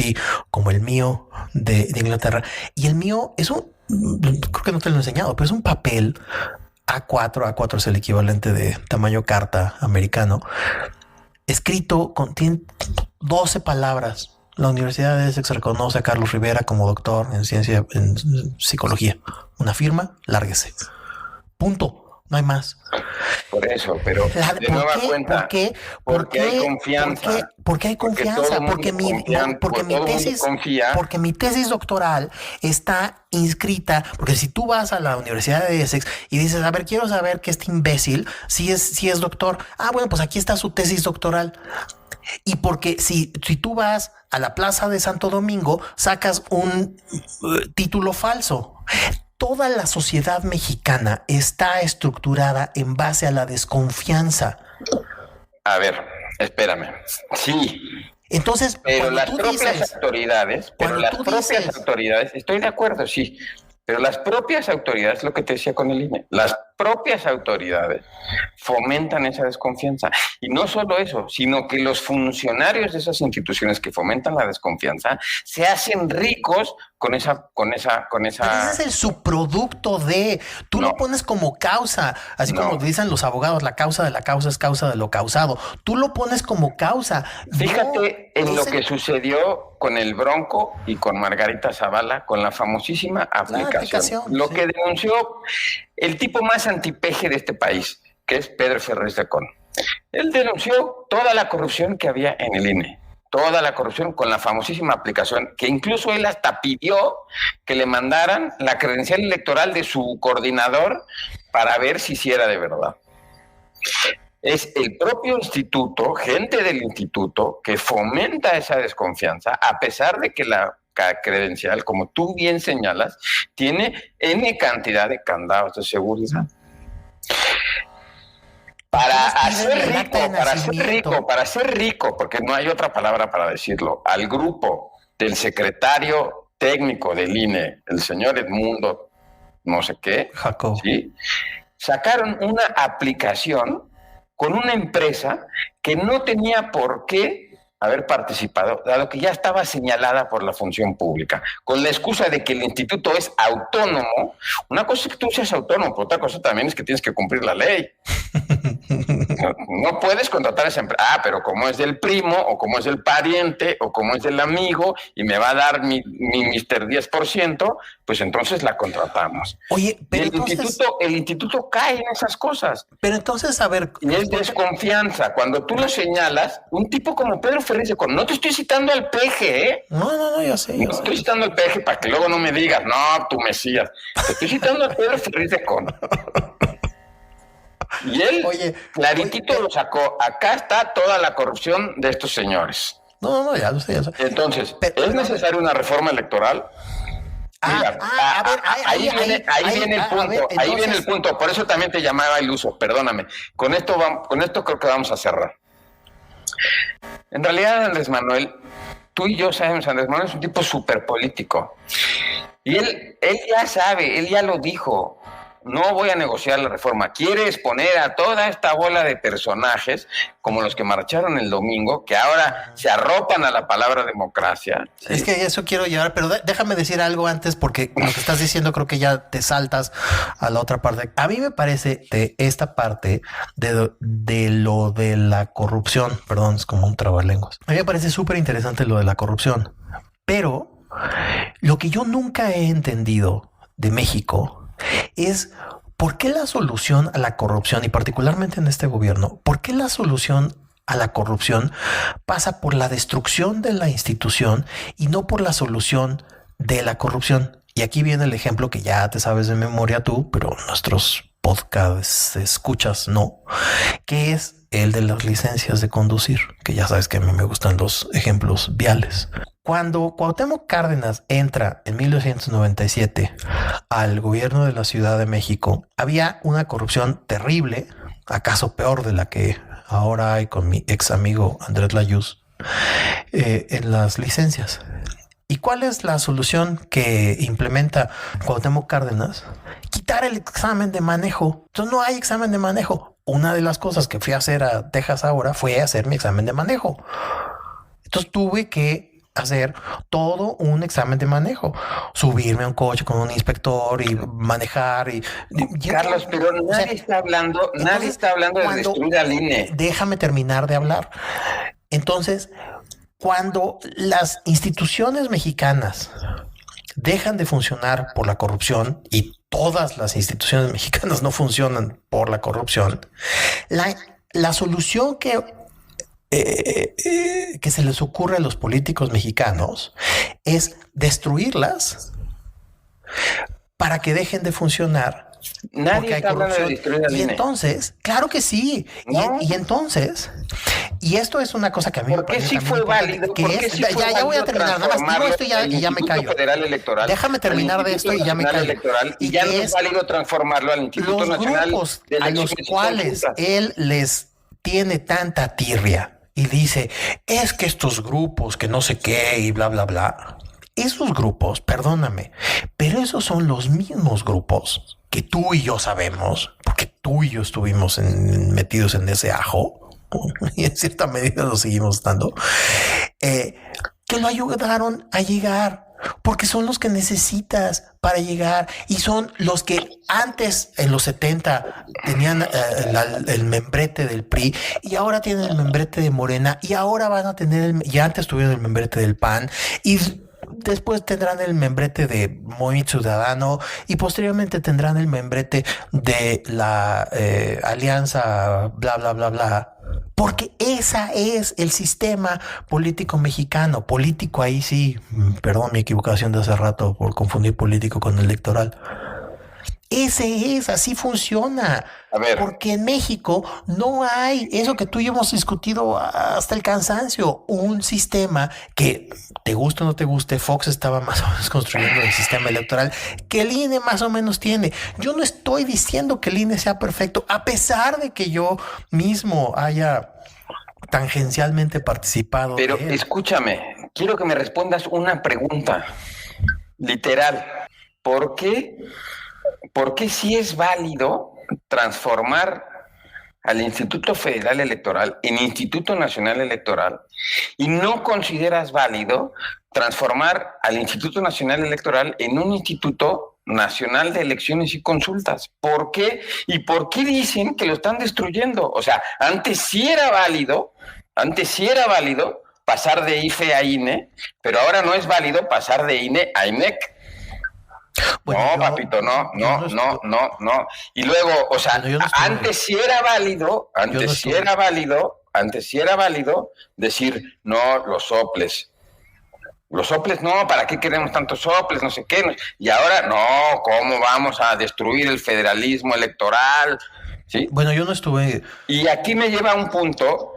como el mío de Inglaterra. Y el mío es creo que no te lo he enseñado, pero es un papel A4 es el equivalente de tamaño carta americano, escrito tiene 12 palabras. La Universidad de Essex reconoce a Carlos Rivera como doctor en psicología. Una firma, lárguese. Punto. No hay más. Por eso, pero de nueva cuenta, porque hay confianza. Porque hay confianza. Porque mi tesis doctoral está inscrita. Porque si tú vas a la Universidad de Essex y dices, a ver, quiero saber que este imbécil si es doctor. Ah, bueno, pues aquí está su tesis doctoral. Y porque si tú vas a la Plaza de Santo Domingo, sacas un título falso. Toda la sociedad mexicana está estructurada en base a la desconfianza. A ver, espérame. Sí. Entonces, pero las propias autoridades, estoy de acuerdo, sí. Pero las propias autoridades, lo que te decía con el INE, las propias autoridades fomentan esa desconfianza. Y no solo eso, sino que los funcionarios de esas instituciones que fomentan la desconfianza se hacen ricos con esa. Pero ese es el subproducto de. Tú lo pones como causa, así como dicen los abogados, la causa de la causa es causa de lo causado. Tú lo pones como causa. Fíjate en lo que sucedió con el Bronco y con Margarita Zavala, con la famosísima aplicación. Lo que denunció el tipo más antipeje de este país, que es Pedro Ferriz de Con. Él denunció toda la corrupción que había en el INE. Toda la corrupción con la famosísima aplicación, que incluso él hasta pidió que le mandaran la credencial electoral de su coordinador para ver si era de verdad. Es el propio instituto, gente del instituto, que fomenta esa desconfianza, a pesar de que la credencial, como tú bien señalas, tiene N cantidad de candados de seguridad. Para ser rico, porque no hay otra palabra para decirlo, al grupo del secretario técnico del INE, el señor Edmundo, no sé qué, Jacob, ¿sí? Sacaron una aplicación con una empresa que no tenía por qué haber participado, dado que ya estaba señalada por la función pública, con la excusa de que el instituto es autónomo. Una cosa es que tú seas autónomo, pero otra cosa también es que tienes que cumplir la ley. No puedes contratar a esa empresa. Pero como es del primo, o como es del pariente, o como es del amigo, y me va a dar mi Mr. 10%, pues entonces la contratamos. Oye, pero el instituto cae en esas cosas. Pero entonces, a ver... Y es desconfianza. Cuando tú lo señalas, un tipo como Pedro Ferriz de Con, no te estoy citando al peje, ¿eh? No, ya sé. No estoy citando al peje para que luego no me digas, no, tu Mesías. Te estoy citando a Pedro Ferriz de Con. Y él, claritito lo sacó. Acá está toda la corrupción de estos señores. No, ya lo sé. Entonces, ¿es necesaria una reforma electoral? Mira, ahí viene el punto. Ahí viene el punto. Por eso también te llamaba iluso. Perdóname. Con esto creo que vamos a cerrar. En realidad, Andrés Manuel, tú y yo sabemos, Andrés Manuel es un tipo súper político. Y él ya sabe, él ya lo dijo. No voy a negociar la reforma. Quiere exponer a toda esta bola de personajes, como los que marcharon el domingo, que ahora se arropan a la palabra democracia. ¿Sí? Es que eso quiero llevar, pero déjame decir algo antes, porque lo que estás diciendo creo que ya te saltas a la otra parte. A mí me parece de esta parte de lo de la corrupción, perdón, es como un trabalenguas. A mí me parece súper interesante lo de la corrupción, pero lo que yo nunca he entendido de México es por qué la solución a la corrupción, y particularmente en este gobierno, por qué la solución a la corrupción pasa por la destrucción de la institución y no por la solución de la corrupción. Y aquí viene el ejemplo que ya te sabes de memoria tú, pero nuestros podcasts escuchas no, que es el de las licencias de conducir, que ya sabes que a mí me gustan los ejemplos viales. Cuando Cuauhtémoc Cárdenas entra en 1997 al gobierno de la Ciudad de México, había una corrupción terrible, acaso peor de la que ahora hay con mi ex amigo Andrés Layuz, en las licencias. ¿Y cuál es la solución que implementa Cuauhtémoc Cárdenas? Quitar el examen de manejo. Entonces no hay examen de manejo. Una de las cosas que fui a hacer a Texas ahora fue hacer mi examen de manejo. Entonces tuve que hacer todo un examen de manejo, subirme a un coche con un inspector y manejar. Carlos, pero nadie está hablando de destruir al INE. Déjame terminar de hablar. Entonces, cuando las instituciones mexicanas dejan de funcionar por la corrupción, y todas las instituciones mexicanas no funcionan por la corrupción, la solución que se les ocurre a los políticos mexicanos es destruirlas para que dejen de funcionar. Nadie está hablando de destruir al INE. Y entonces, claro que sí. No. Y entonces, y esto es una cosa que a mí me parece sí fue válido. Ya voy a terminar. Nada más digo esto y ya me callo. Déjame terminar de esto y ya me callo. Y ya no es válido transformarlo al Instituto Nacional grupos a los cuales él les tiene tanta tirria y dice, es que estos grupos que no sé qué y bla, bla, bla. Esos grupos, perdóname, pero esos son los mismos grupos que tú y yo sabemos, porque tú y yo estuvimos metidos en ese ajo, y en cierta medida lo seguimos estando, que lo ayudaron a llegar, porque son los que necesitas para llegar, y son los que antes, en los 70, tenían el membrete del PRI, y ahora tienen el membrete de Morena, y ahora van a tener, y antes tuvieron el membrete del PAN, y después tendrán el membrete de Movimiento Ciudadano y posteriormente tendrán el membrete de la alianza bla, bla, bla, bla. Porque esa es el sistema político mexicano. Político ahí sí, perdón mi equivocación de hace rato por confundir político con electoral. Así funciona. A ver. Porque en México no hay eso que tú y yo hemos discutido hasta el cansancio, un sistema que, te guste o no te guste, Fox estaba más o menos construyendo el sistema electoral que el INE más o menos tiene. Yo no estoy diciendo que el INE sea perfecto, a pesar de que yo mismo haya tangencialmente participado. Pero escúchame, quiero que me respondas una pregunta literal. ¿Por qué sí es válido transformar al Instituto Federal Electoral en Instituto Nacional Electoral y no consideras válido transformar al Instituto Nacional Electoral en un instituto Nacional de Elecciones y Consultas. ¿Por qué? ¿Y por qué dicen que lo están destruyendo? O sea, antes sí era válido pasar de IFE a INE, pero ahora no es válido pasar de INE a INEC. Bueno, no, papito, no. Y luego, o sea, antes sí era válido decir, no, los soples. Los soples no, ¿para qué queremos tantos soples? No sé qué. Y ahora, no, ¿cómo vamos a destruir el federalismo electoral? ¿Sí? Bueno, yo no estuve... Y aquí me lleva a un punto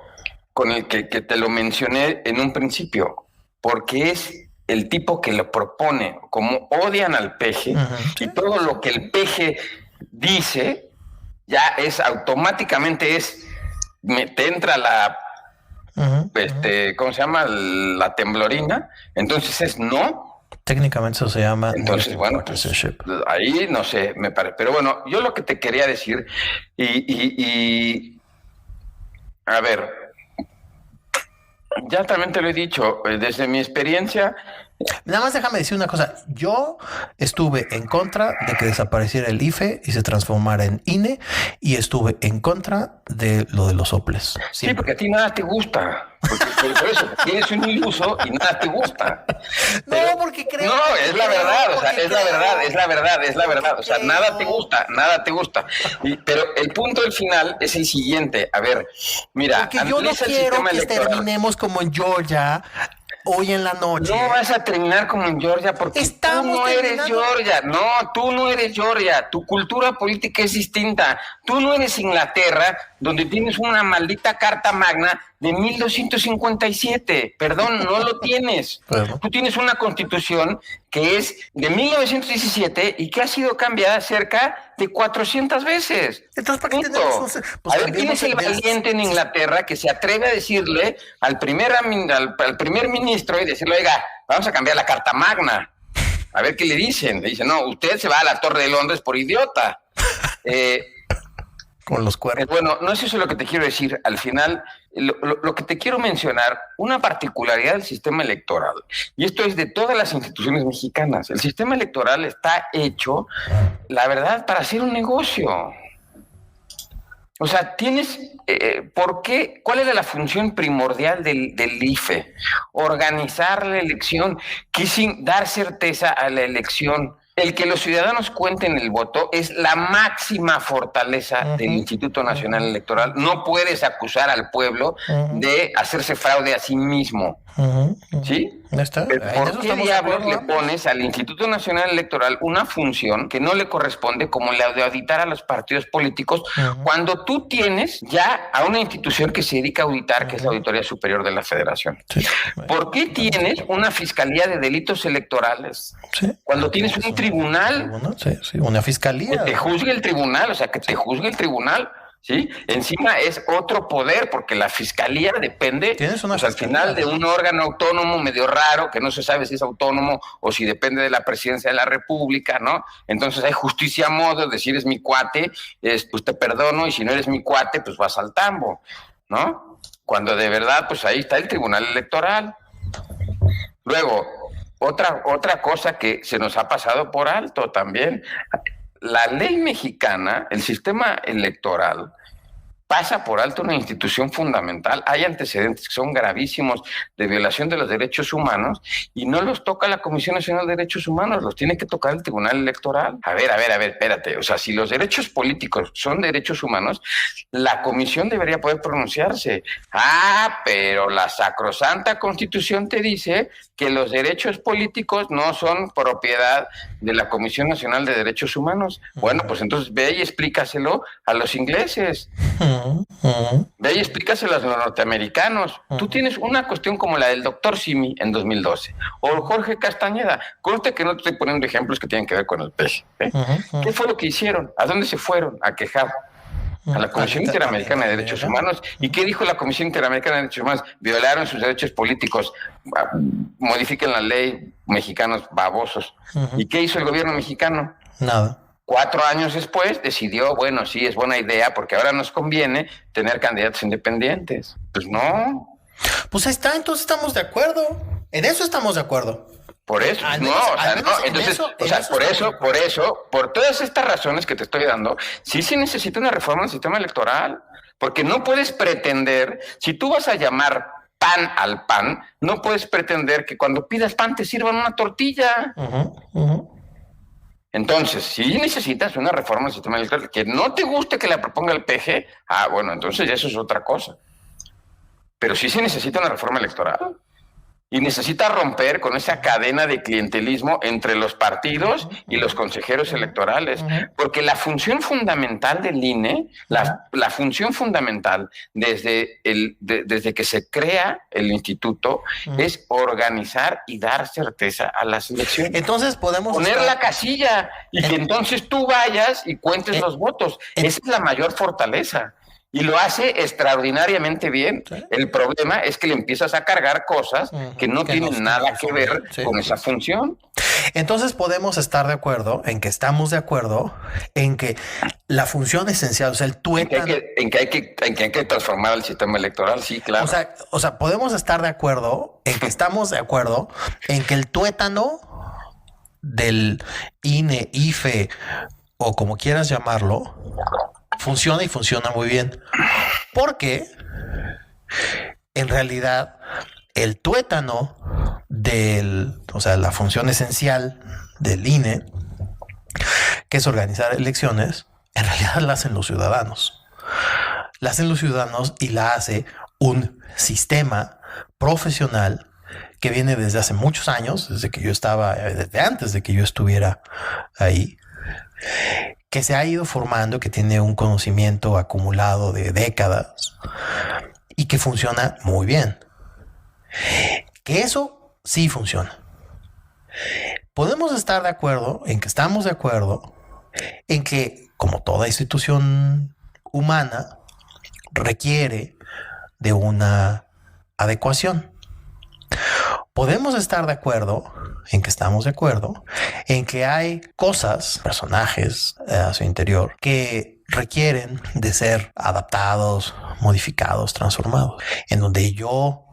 con el que te lo mencioné en un principio, porque es el tipo que lo propone, como odian al peje, y todo lo que el peje dice, ya es automáticamente te entra la... ¿cómo se llama? La temblorina. Entonces es no. Técnicamente eso se llama. Entonces, bueno, pues, ahí no sé, me parece. Pero bueno, yo lo que te quería decir, a ver, ya también te lo he dicho, desde mi experiencia. Nada más déjame decir una cosa. Yo estuve en contra de que desapareciera el IFE y se transformara en INE, y estuve en contra de lo de los soples. Siempre. Sí, porque a ti nada te gusta. Por eso, tienes un iluso y nada te gusta. Pero, no, porque creo. No, es la verdad, o sea, es la verdad. O sea, nada te gusta. Pero el punto del final es el siguiente. A ver, mira, porque yo no quiero que terminemos como en Georgia hoy en la noche. No vas a terminar como en Georgia porque tú no eres Georgia. No, tú no eres Georgia. Tu cultura política es distinta. Tú no eres Inglaterra, donde tienes una maldita carta magna de 1257. Perdón, no lo tienes. Tú tienes una constitución que es de 1917 y que ha sido cambiada cerca de 400 veces. Entonces, ¿para qué tenemos a ver, ¿quién es el valiente en Inglaterra que se atreve a decirle al primer ministro y decirle, oiga, vamos a cambiar la carta magna? A ver qué le dicen. Le dicen, no, usted se va a la Torre de Londres por idiota. Con los cuernos. Bueno, no es eso lo que te quiero decir. Al final, lo que te quiero mencionar, una particularidad del sistema electoral, y esto es de todas las instituciones mexicanas, el sistema electoral está hecho, la verdad, para hacer un negocio. O sea, tienes, ¿por qué? ¿Cuál era la función primordial del IFE? Organizar la elección, dar certeza a la elección. El que los ciudadanos cuenten el voto es la máxima fortaleza del Instituto Nacional Electoral. No puedes acusar al pueblo de hacerse fraude a sí mismo. ¿Sí? ¿Por qué diablos le pones al Instituto Nacional Electoral una función que no le corresponde, como la de auditar a los partidos políticos, cuando tú tienes ya a una institución que se dedica a auditar, que es la Auditoría Superior de la Federación? Sí. ¿Por qué tienes una Fiscalía de Delitos Electorales? Sí. Cuando tienes un tribunal, una fiscalía. Que te juzgue el tribunal, o sea, que te juzgue el tribunal. ¿Sí? Encima es otro poder, porque la fiscalía depende, pues, al final, de un órgano autónomo medio raro, que no se sabe si es autónomo o si depende de la presidencia de la República, ¿no? Entonces hay justicia a modo, es decir, es mi cuate, pues te perdono, y si no eres mi cuate, pues vas al tambo, ¿no? Cuando de verdad, pues ahí está el Tribunal Electoral. Luego, otra cosa que se nos ha pasado por alto también. La ley mexicana, el sistema electoral, pasa por alto una institución fundamental. Hay antecedentes que son gravísimos de violación de los derechos humanos y no los toca la Comisión Nacional de Derechos Humanos, los tiene que tocar el Tribunal Electoral. A ver, espérate. O sea, si los derechos políticos son derechos humanos, la Comisión debería poder pronunciarse. Pero la sacrosanta Constitución te dice que los derechos políticos no son propiedad de la Comisión Nacional de Derechos Humanos. Bueno, pues entonces ve y explícaselo a los ingleses. Ve y explícaselo a los norteamericanos. Tú tienes una cuestión como la del doctor Simi en 2012 o Jorge Castañeda. Conste que no te estoy poniendo ejemplos que tienen que ver con el peje. ¿Qué fue lo que hicieron? ¿A dónde se fueron a quejar? A la Comisión Interamericana de Derechos Humanos. ¿Y qué dijo la Comisión Interamericana de Derechos Humanos? Violaron sus derechos políticos, modifiquen la ley, mexicanos babosos. ¿Y qué hizo el gobierno mexicano? Nada. 4 años después decidió, bueno, sí, es buena idea porque ahora nos conviene tener candidatos independientes. Pues no. Pues ahí está, entonces estamos de acuerdo. En eso estamos de acuerdo. Por eso, entonces, por todas estas razones que te estoy dando, sí se necesita una reforma del sistema electoral, porque no puedes pretender, si tú vas a llamar pan al pan, no puedes pretender que cuando pidas pan te sirvan una tortilla. Entonces, si necesitas una reforma del sistema electoral, que no te guste que la proponga el PG, bueno, entonces eso es otra cosa. Pero sí se necesita una reforma electoral. Y necesita romper con esa cadena de clientelismo entre los partidos y los consejeros electorales. Porque la función fundamental del INE, la función fundamental desde que se crea el instituto, es organizar y dar certeza a las elecciones. Entonces podemos poner la casilla y que entonces tú vayas y cuentes los votos. Esa es la mayor fortaleza. Y lo hace extraordinariamente bien. ¿Sí? El problema es que le empiezas a cargar cosas que no tienen nada que ver con esa función. Entonces podemos estar de acuerdo en que estamos de acuerdo en que la función esencial, o sea, el tuétano... En que hay que transformar el sistema electoral, sí, claro. O sea, podemos estar de acuerdo en que estamos de acuerdo en que el tuétano del INE, IFE o como quieras llamarlo... funciona y funciona muy bien. Porque en realidad el tuétano la función esencial del INE, que es organizar elecciones, en realidad la hacen los ciudadanos. La hacen los ciudadanos y la hace un sistema profesional que viene desde hace muchos años, desde antes de que yo estuviera ahí, que se ha ido formando, que tiene un conocimiento acumulado de décadas y que funciona muy bien. Que eso sí funciona. Podemos estar de acuerdo en que estamos de acuerdo en que, como toda institución humana, requiere de una adecuación. Podemos estar de acuerdo en que estamos de acuerdo en que hay cosas, personajes a su interior que requieren de ser adaptados, modificados, transformados. En donde yo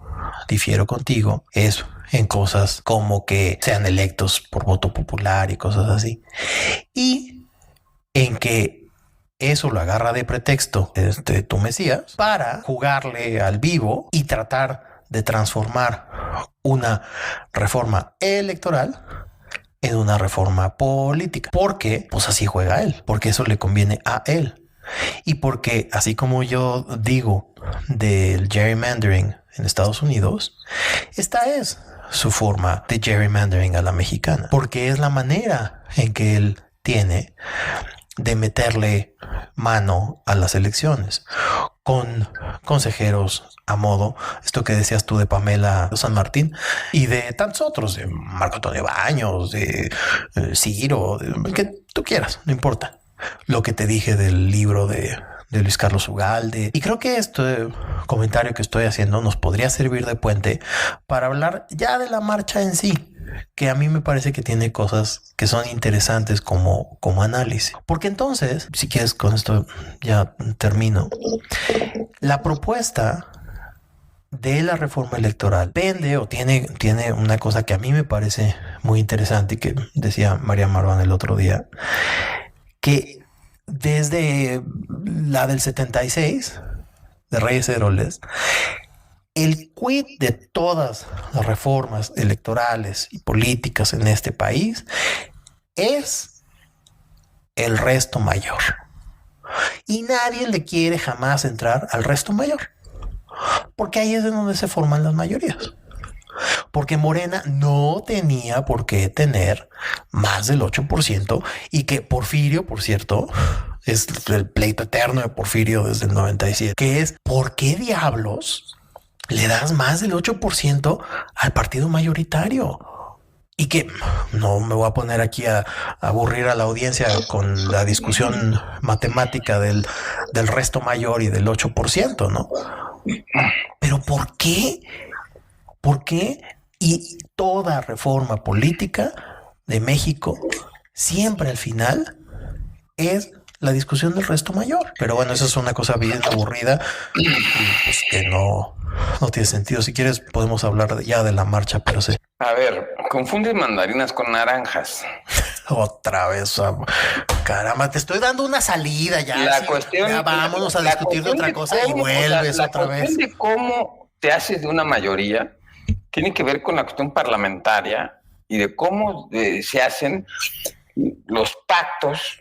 difiero contigo es en cosas como que sean electos por voto popular y cosas así. Y en que eso lo agarra de pretexto tu Mesías para jugarle al vivo y tratar de transformar una reforma electoral en una reforma política. Porque, pues así juega él, porque eso le conviene a él. Y porque, así como yo digo del gerrymandering en Estados Unidos, esta es su forma de gerrymandering a la mexicana. Porque es la manera en que él tiene de meterle mano a las elecciones con consejeros a modo, esto que decías tú de Pamela San Martín y de tantos otros, de Marco Antonio Baños, de Ciro, de que tú quieras, no importa. Lo que te dije del libro de Luis Carlos Ugalde. Y creo que este comentario que estoy haciendo nos podría servir de puente para hablar ya de la marcha en sí, que a mí me parece que tiene cosas que son interesantes como análisis. Porque entonces, si quieres, con esto ya termino. La propuesta de la reforma electoral depende o tiene una cosa que a mí me parece muy interesante y que decía María Marván el otro día, que desde la del 76 de Reyes Heroles, el quid de todas las reformas electorales y políticas en este país es el resto mayor. Y nadie le quiere jamás entrar al resto mayor, porque ahí es de donde se forman las mayorías. Porque Morena no tenía por qué tener más del 8% y que Porfirio, por cierto, es el pleito eterno de Porfirio desde el 97, que es ¿por qué diablos le das más del 8% al partido mayoritario? Y que no me voy a poner aquí a aburrir a la audiencia con la discusión matemática del resto mayor y del 8%, ¿no? Pero ¿por qué? ¿Por qué? Y toda reforma política de México siempre al final es la discusión del resto mayor. Pero bueno, eso es una cosa bien aburrida y pues que no tiene sentido. Si quieres podemos hablar ya de la marcha, pero sí. A ver, confundes mandarinas con naranjas. Otra vez, caramba, te estoy dando una salida ya. La sí, cuestión, ya vámonos a discutir de otra cosa y vuelves otra vez. La cuestión de cómo te haces de una mayoría tiene que ver con la cuestión parlamentaria y de cómo se hacen los pactos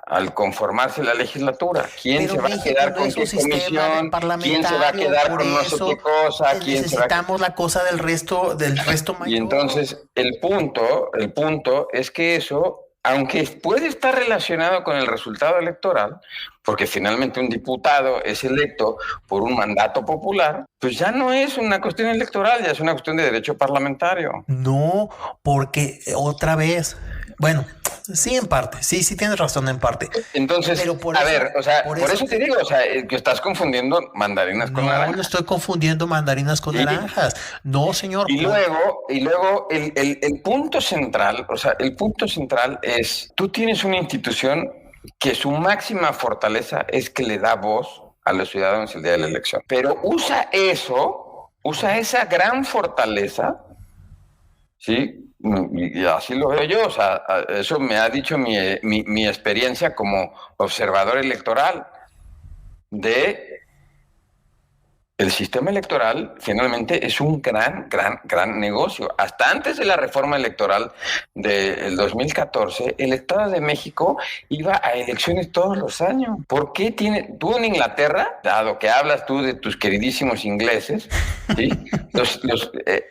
al conformarse la legislatura. ¿Quién se va a quedar con qué comisión? ¿Quién se va a quedar con no sé qué cosa? Necesitamos la cosa del resto mayor. Y entonces el punto es que eso, aunque puede estar relacionado con el resultado electoral, porque finalmente un diputado es electo por un mandato popular, pues ya no es una cuestión electoral, ya es una cuestión de derecho parlamentario. No, porque otra vez, bueno, sí, en parte, sí tienes razón en parte. Entonces, pero por eso te digo, que estás confundiendo mandarinas con naranjas. No, estoy confundiendo mandarinas con naranjas. No, señor. Y luego el punto central, el punto central es, tú tienes una institución que su máxima fortaleza es que le da voz a los ciudadanos el día de la elección. Pero usa esa gran fortaleza, ¿sí? Y así lo veo yo, eso me ha dicho mi experiencia como observador electoral el sistema electoral finalmente es un gran negocio. Hasta antes de la reforma electoral del 2014, el Estado de México iba a elecciones todos los años. ¿Por qué tú en Inglaterra, dado que hablas tú de tus queridísimos ingleses, ¿sí?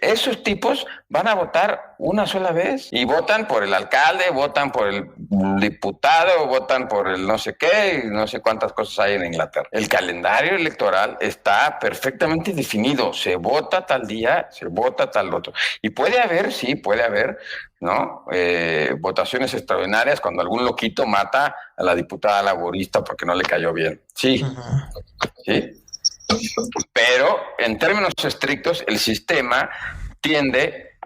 Esos tipos van a votar una sola vez y votan por el alcalde, votan por el diputado, votan por el no sé qué, y no sé cuántas cosas hay en Inglaterra. El calendario electoral está perfectamente definido, se vota tal día, se vota tal otro. Y puede haber, ¿no? Votaciones extraordinarias cuando algún loquito mata a la diputada laborista porque no le cayó bien. Sí, sí. Pero en términos estrictos, el sistema tiende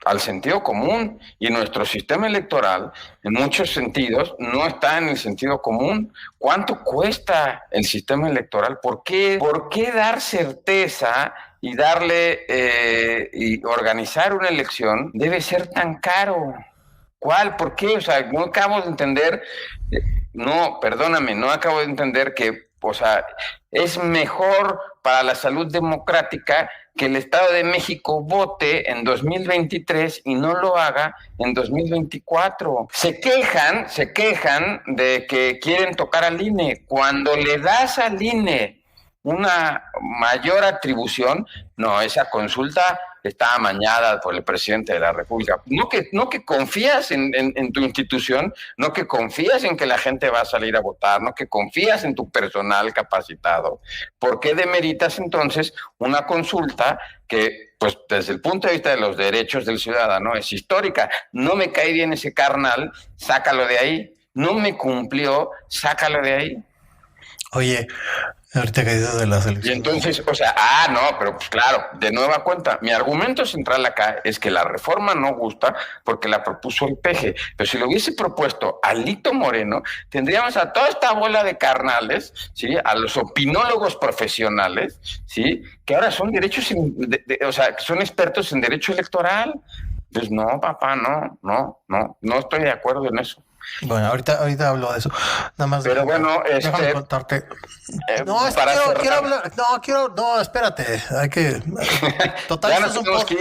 al sentido común, y nuestro sistema electoral en muchos sentidos no está en el sentido común. ¿Cuánto cuesta el sistema electoral? ¿Por qué dar certeza y y organizar una elección debe ser tan caro? ¿Cuál? ¿Por qué? No acabo de entender, no acabo de entender que es mejor para la salud democrática que el Estado de México vote en 2023 y no lo haga en 2024. Se quejan de que quieren tocar al INE. Cuando le das al INE una mayor atribución, no, esa consulta está amañada por el presidente de la República. No que confías en tu institución, no que confías en que la gente va a salir a votar, no que confías en tu personal capacitado. ¿Por qué demeritas entonces una consulta que, pues, desde el punto de vista de los derechos del ciudadano es histórica? No me cae bien ese carnal, sácalo de ahí. No me cumplió, sácalo de ahí. Oye, ahorita que dices de las elecciones. Y entonces, pero pues claro, de nueva cuenta, mi argumento central acá es que la reforma no gusta porque la propuso el PG, pero si lo hubiese propuesto Alito Moreno, tendríamos a toda esta bola de carnales, ¿sí? A los opinólogos profesionales, ¿sí? Que ahora son son expertos en derecho electoral. Pues no, papá, no estoy de acuerdo en eso. Bueno, ahorita hablo de eso. Nada más. Pero déjame contarte. No, quiero hablar. No, espérate. Hay que. Total, esto es un podcast.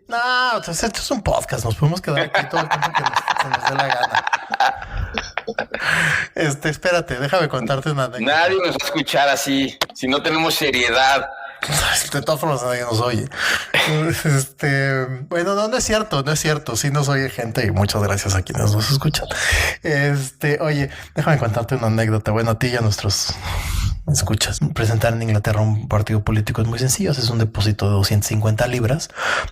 No, esto es un podcast. Nos podemos quedar aquí todo el tiempo que nos dé la gana. Espérate, déjame contarte una anécdota. Nadie nos va a escuchar así, si no tenemos seriedad. De todas formas nadie nos oye. Bueno, no es cierto. Sí nos oye gente y muchas gracias a quienes nos escuchan. Oye, déjame contarte una anécdota. Bueno, a ti y a nuestros escuchas. Presentar en Inglaterra un partido político es muy sencillo. Es un depósito de 250 libras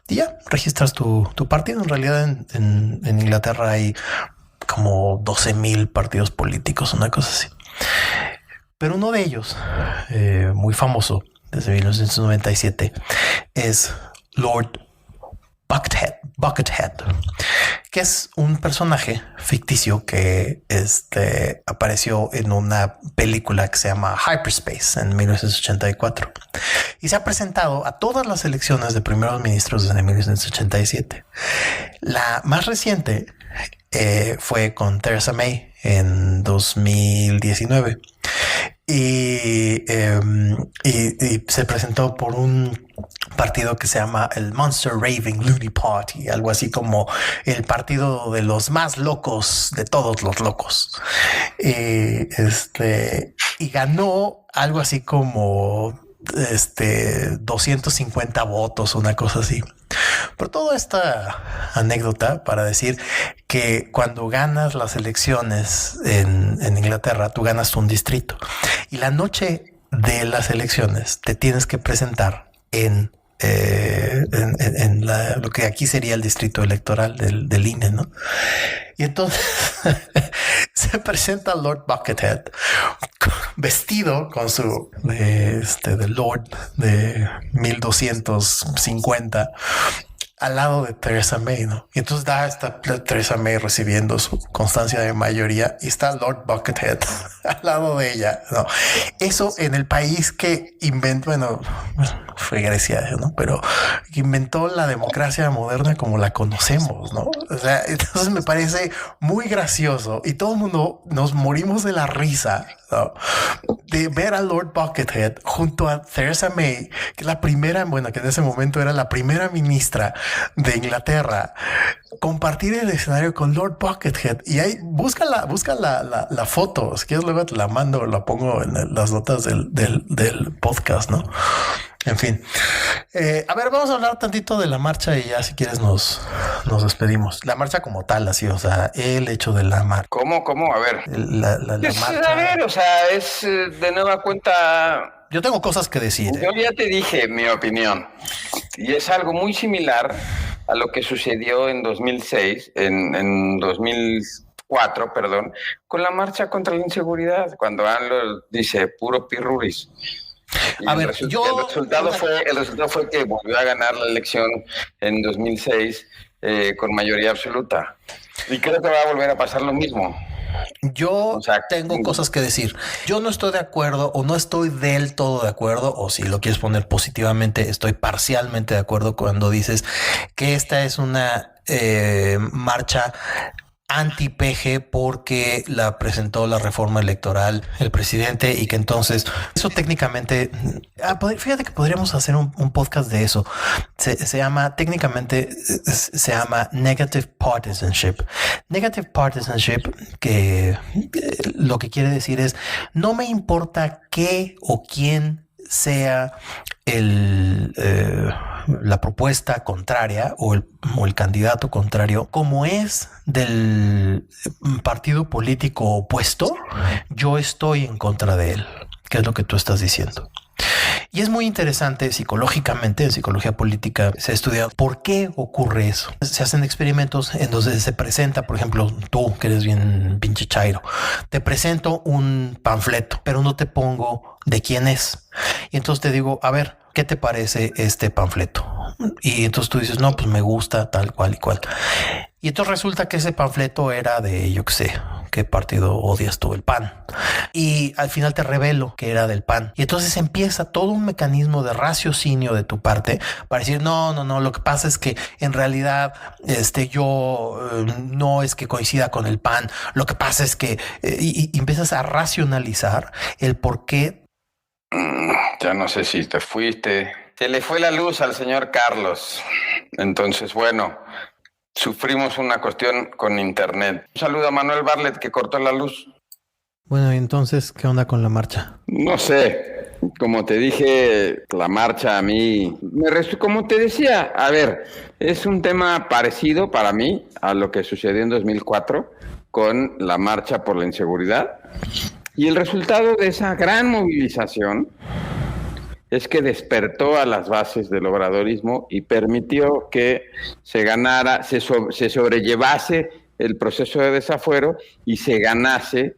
y ya registras tu partido. En realidad en Inglaterra hay como 12,000 partidos políticos, una cosa así. Pero uno de ellos, muy famoso, desde 1997, es Lord Buckethead, que es un personaje ficticio que apareció en una película que se llama Hyperspace en 1984 y se ha presentado a todas las elecciones de primeros ministros desde 1987. La más reciente fue con Theresa May en 2019 y se presentó por un partido que se llama el Monster Raving Loony Party, algo así como el partido de los más locos de todos los locos. Y ganó algo así como 250 votos, una cosa así. Por toda esta anécdota para decir que cuando ganas las elecciones en Inglaterra, tú ganas un distrito y la noche de las elecciones te tienes que presentar en lo que aquí sería el distrito electoral del INE, ¿no? Y entonces se presenta Lord Buckethead vestido con su de Lord de 1250 al lado de Theresa May, ¿no? Y entonces está Theresa May recibiendo su constancia de mayoría y está Lord Buckethead al lado de ella, ¿no? Eso en el país que inventó, bueno, fue Grecia, ¿no? Pero inventó la democracia moderna como la conocemos, ¿no? O sea, entonces me parece muy gracioso y todo el mundo nos morimos de la risa, ¿no? De ver a Lord Buckethead junto a Theresa May, que es la primera, bueno, que en ese momento era la primera ministra de Inglaterra, compartir el escenario con Lord Buckethead. Y ahí busca la foto. Si quieres, luego te la mando, la pongo en las notas del podcast, ¿no? En fin. A ver, vamos a hablar tantito de la marcha y ya si quieres nos despedimos. La marcha como tal, así, o sea, el hecho de la marcha. ¿Cómo? A ver. La marcha. A ver, o sea, es de nueva cuenta... Yo tengo cosas que decir. Yo ya te dije mi opinión. Y es algo muy similar a lo que sucedió en 2006, en 2004, perdón, con la marcha contra la inseguridad, cuando AMLO dice puro pirruris. Y el resultado fue que volvió a ganar la elección en 2006 con mayoría absoluta. Y creo que va a volver a pasar lo mismo. Yo tengo cosas que decir. Yo no estoy de acuerdo o no estoy del todo de acuerdo, o si lo quieres poner positivamente, estoy parcialmente de acuerdo cuando dices que esta es una marcha anti-PG porque la presentó la reforma electoral el presidente y que entonces eso técnicamente fíjate que podríamos hacer un podcast de eso. Se llama técnicamente se llama negative partisanship, que lo que quiere decir es no me importa qué o quién sea la propuesta contraria o el candidato contrario, como es del partido político opuesto, yo estoy en contra de él, que es lo que tú estás diciendo. Y es muy interesante psicológicamente, en psicología política se ha estudiado por qué ocurre eso. Se hacen experimentos en donde se presenta, por ejemplo, tú que eres bien pinche chairo, te presento un panfleto, pero no te pongo de quién es. Y entonces te digo, a ver, ¿qué te parece este panfleto? Y entonces tú dices, no, pues me gusta tal cual y cual. Y entonces resulta que ese panfleto era de, yo qué sé, ¿qué partido odias tú? El PAN. Y al final te revelo que era del PAN. Y entonces empieza todo un mecanismo de raciocinio de tu parte para decir, no, lo que pasa es que en realidad yo no es que coincida con el PAN. Lo que pasa es que y empiezas a racionalizar el por qué. Ya no sé si te fuiste. Se le fue la luz al señor Carlos. Entonces, bueno, sufrimos una cuestión con internet. Un saludo a Manuel Barlet que cortó la luz. Bueno, y entonces, ¿qué onda con la marcha? No sé, como te dije, la marcha a mí, como te decía, a ver, es un tema parecido para mí a lo que sucedió en 2004 con la marcha por la inseguridad. Y el resultado de esa gran movilización es que despertó a las bases del obradorismo y permitió que se ganara, se sobrellevase el proceso de desafuero y se ganase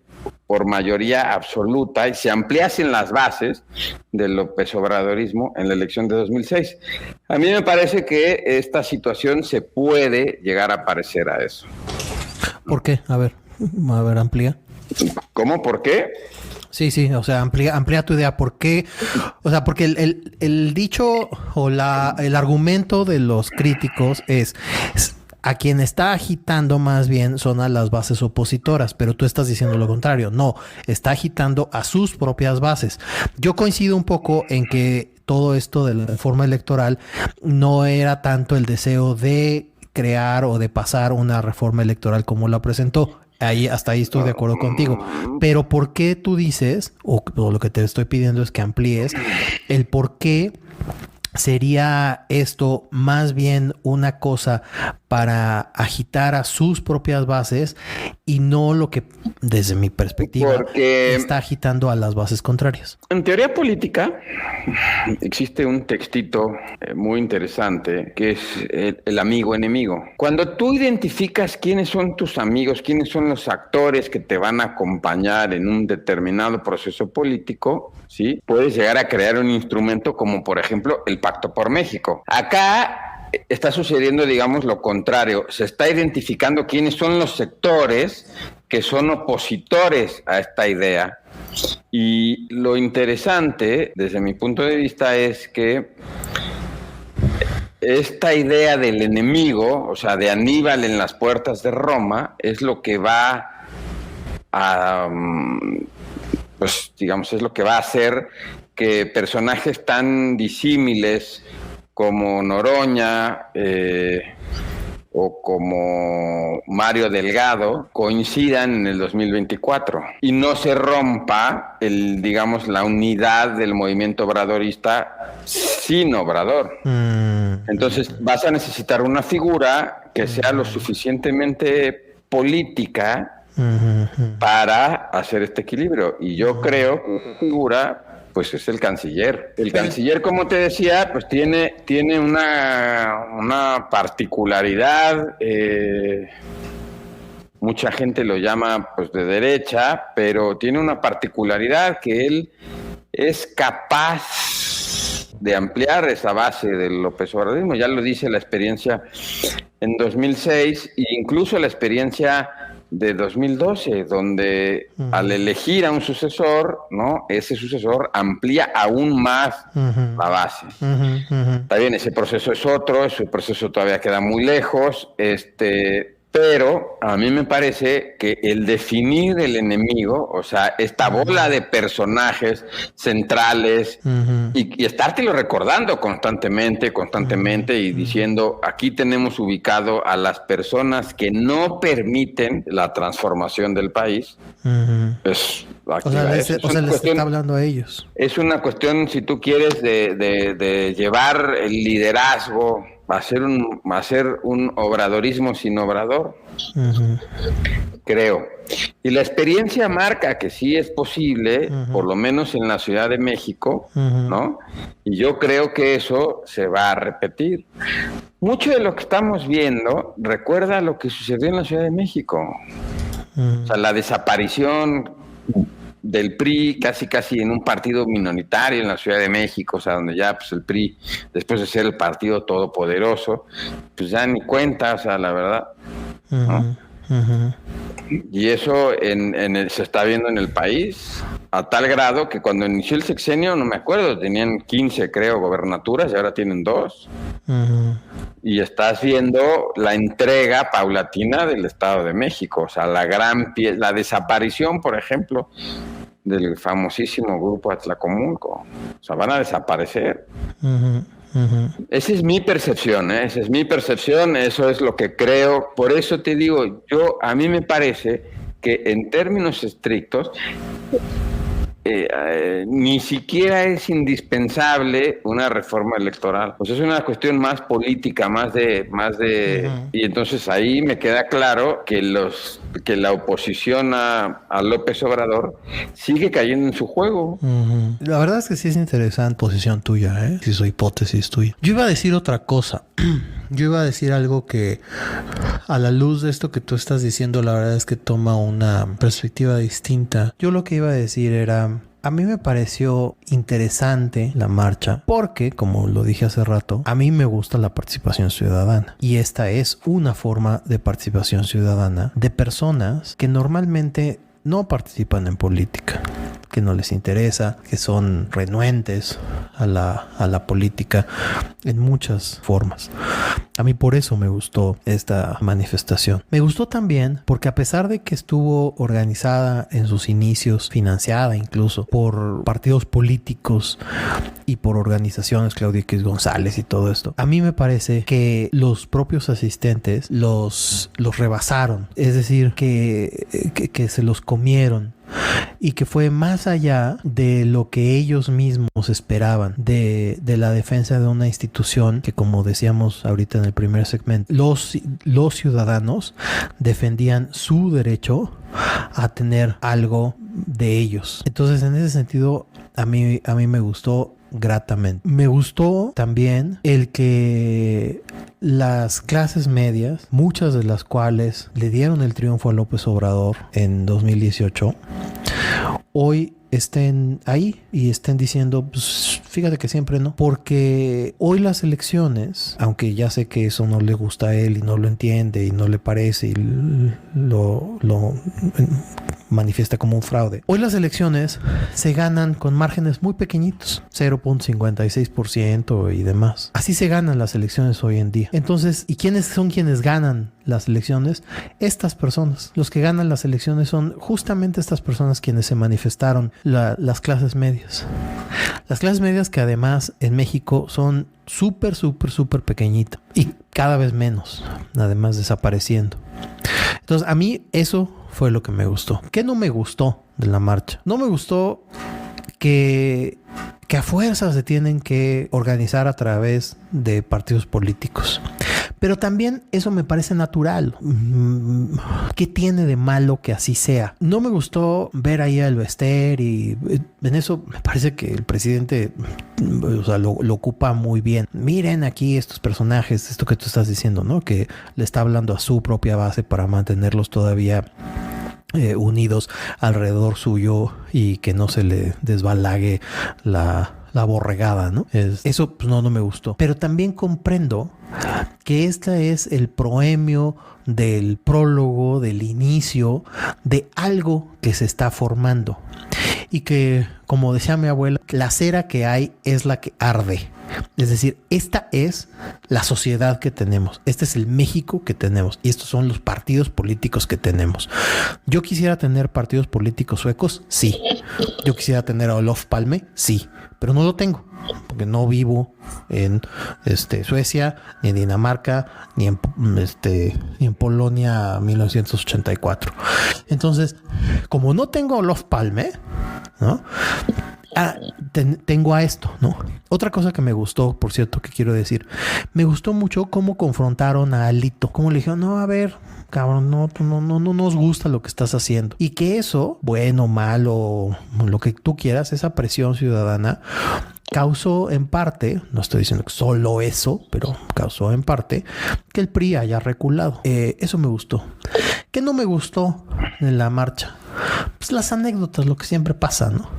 por mayoría absoluta y se ampliasen las bases del López Obradorismo en la elección de 2006. A mí me parece que esta situación se puede llegar a parecer a eso. ¿Por qué? A ver, amplía. ¿Cómo? ¿Por qué? Sí, o sea, amplía tu idea. ¿Por qué? O sea, porque el dicho o el argumento de los críticos es a quien está agitando más bien son a las bases opositoras, pero tú estás diciendo lo contrario. No, está agitando a sus propias bases. Yo coincido un poco en que todo esto de la reforma electoral no era tanto el deseo de crear o de pasar una reforma electoral como la presentó. Hasta ahí estoy de acuerdo contigo. Pero ¿por qué tú dices, o lo que te estoy pidiendo es que amplíes el por qué sería esto más bien una cosa para agitar a sus propias bases y no lo que, desde mi perspectiva, está agitando a las bases contrarias? En teoría política existe un textito muy interesante que es el amigo enemigo. Cuando tú identificas quiénes son tus amigos, quiénes son los actores que te van a acompañar en un determinado proceso político, ¿sí? Puedes llegar a crear un instrumento como, por ejemplo, el Pacto por México. Acá está sucediendo, digamos, lo contrario. Se está identificando quiénes son los sectores que son opositores a esta idea. Y lo interesante, desde mi punto de vista, es que esta idea del enemigo, o sea, de Aníbal en las puertas de Roma, es lo que va a, pues, digamos, es lo que va a hacer que personajes tan disímiles como Noroña o como Mario Delgado coincidan en el 2024 y no se rompa digamos, la unidad del movimiento obradorista sin Obrador. Entonces vas a necesitar una figura que sea lo suficientemente política para hacer este equilibrio, y yo creo que esa figura pues es el canciller. El canciller, como te decía, pues tiene una particularidad. Mucha gente lo llama pues de derecha, pero tiene una particularidad que él es capaz de ampliar esa base del López Obradorismo. Ya lo dice la experiencia en 2006 e incluso la experiencia de 2012, donde al elegir a un sucesor, ¿no? Ese sucesor amplía aún más la base. Está bien, ese proceso es otro, ese proceso todavía queda muy lejos, pero a mí me parece que el definir el enemigo, o sea, esta bola de personajes centrales y estártelo recordando constantemente y diciendo, aquí tenemos ubicado a las personas que no permiten la transformación del país. Pues, o sea, les está hablando a ellos. Es una cuestión, si tú quieres, de llevar el liderazgo, hacer un obradorismo sin Obrador, creo. Y la experiencia marca que sí es posible, por lo menos en la Ciudad de México, ¿no? Y yo creo que eso se va a repetir. Mucho de lo que estamos viendo recuerda lo que sucedió en la Ciudad de México. O sea, la desaparición del PRI casi en un partido minoritario en la Ciudad de México, o sea, donde ya pues el PRI, después de ser el partido todopoderoso, pues ya ni cuenta, o sea, la verdad, ¿no? Y eso se está viendo en el país a tal grado que cuando inició el sexenio, no me acuerdo, tenían 15, creo, gobernaturas y ahora tienen 2. Y estás viendo la entrega paulatina del Estado de México, o sea, la desaparición, por ejemplo, del famosísimo grupo Atlacomulco. O sea, van a desaparecer. Esa es mi percepción, esa es mi percepción, eso es lo que creo. Por eso te digo, a mí me parece que en términos estrictos ni siquiera es indispensable una reforma electoral. Pues es una cuestión más política, más de y entonces ahí me queda claro que los que la oposición a López Obrador sigue cayendo en su juego. Uh-huh. La verdad es que sí es interesante posición tuya, ¿eh? Si su hipótesis tuya. Yo iba a decir otra cosa. Yo iba a decir algo que, a la luz de esto que tú estás diciendo, la verdad es que toma una perspectiva distinta. Yo lo que iba a decir era... A mí me pareció interesante la marcha porque, como lo dije hace rato, a mí me gusta la participación ciudadana. Y esta es una forma de participación ciudadana de personas que normalmente no participan en política, que no les interesa, que son renuentes a la política en muchas formas. A mí por eso me gustó esta manifestación. Me gustó también porque a pesar de que estuvo organizada en sus inicios, financiada incluso por partidos políticos y por organizaciones, Claudia X González y todo esto, a mí me parece que los propios asistentes los rebasaron. Es decir, que se los comieron. Y que fue más allá de lo que ellos mismos esperaban de la defensa de una institución que, como decíamos ahorita en el primer segmento, los ciudadanos defendían su derecho a tener algo de ellos. Entonces, en ese sentido, a mí me gustó gratamente. Me gustó también el que las clases medias, muchas de las cuales le dieron el triunfo a López Obrador en 2018, hoy estén ahí y estén diciendo, pues fíjate que siempre no, porque hoy las elecciones, aunque ya sé que eso no le gusta a él y no lo entiende y no le parece y lo manifiesta como un fraude, hoy las elecciones se ganan con márgenes muy pequeñitos, 0.56% y demás. Así se ganan las elecciones hoy en día. Entonces, ¿y quiénes son quienes ganan las elecciones? Estas personas. Los que ganan las elecciones son justamente estas personas quienes se manifestaron, las clases medias. Las clases medias que además en México son súper pequeñitas y cada vez menos, además desapareciendo. Entonces, a mí eso fue lo que me gustó. ¿Qué no me gustó de la marcha? No me gustó que a fuerzas se tienen que organizar a través de partidos políticos. Pero también eso me parece natural. ¿Qué tiene de malo que así sea? No me gustó ver ahí al Bester y en eso me parece que el presidente, o sea, lo ocupa muy bien. Miren aquí estos personajes, esto que tú estás diciendo, ¿no? Que le está hablando a su propia base para mantenerlos todavía unidos alrededor suyo y que no se le desbalague la borregada, ¿no? Eso pues no me gustó. Pero también comprendo que este es el proemio del prólogo, del inicio de algo que se está formando. Y que, como decía mi abuela, la cera que hay es la que arde. Es decir, esta es la sociedad que tenemos. Este es el México que tenemos. Y estos son los partidos políticos que tenemos. ¿Yo quisiera tener partidos políticos suecos? Sí. ¿Yo quisiera tener a Olof Palme? Sí. Pero no lo tengo. Porque no vivo en Suecia, ni en Dinamarca, ni en Polonia 1984. Entonces, como no tengo a Olof Palme, ¿no? Tengo a esto, ¿no? Otra cosa que me gustó, por cierto, que quiero decir, me gustó mucho cómo confrontaron a Alito, cómo le dijeron, no, a ver, cabrón, no nos gusta lo que estás haciendo. Y que eso, bueno, malo, lo que tú quieras, esa presión ciudadana causó en parte, no estoy diciendo que solo eso, pero causó en parte que el PRI haya reculado. Eso me gustó. ¿Qué no me gustó en la marcha? Pues las anécdotas, lo que siempre pasa, ¿no?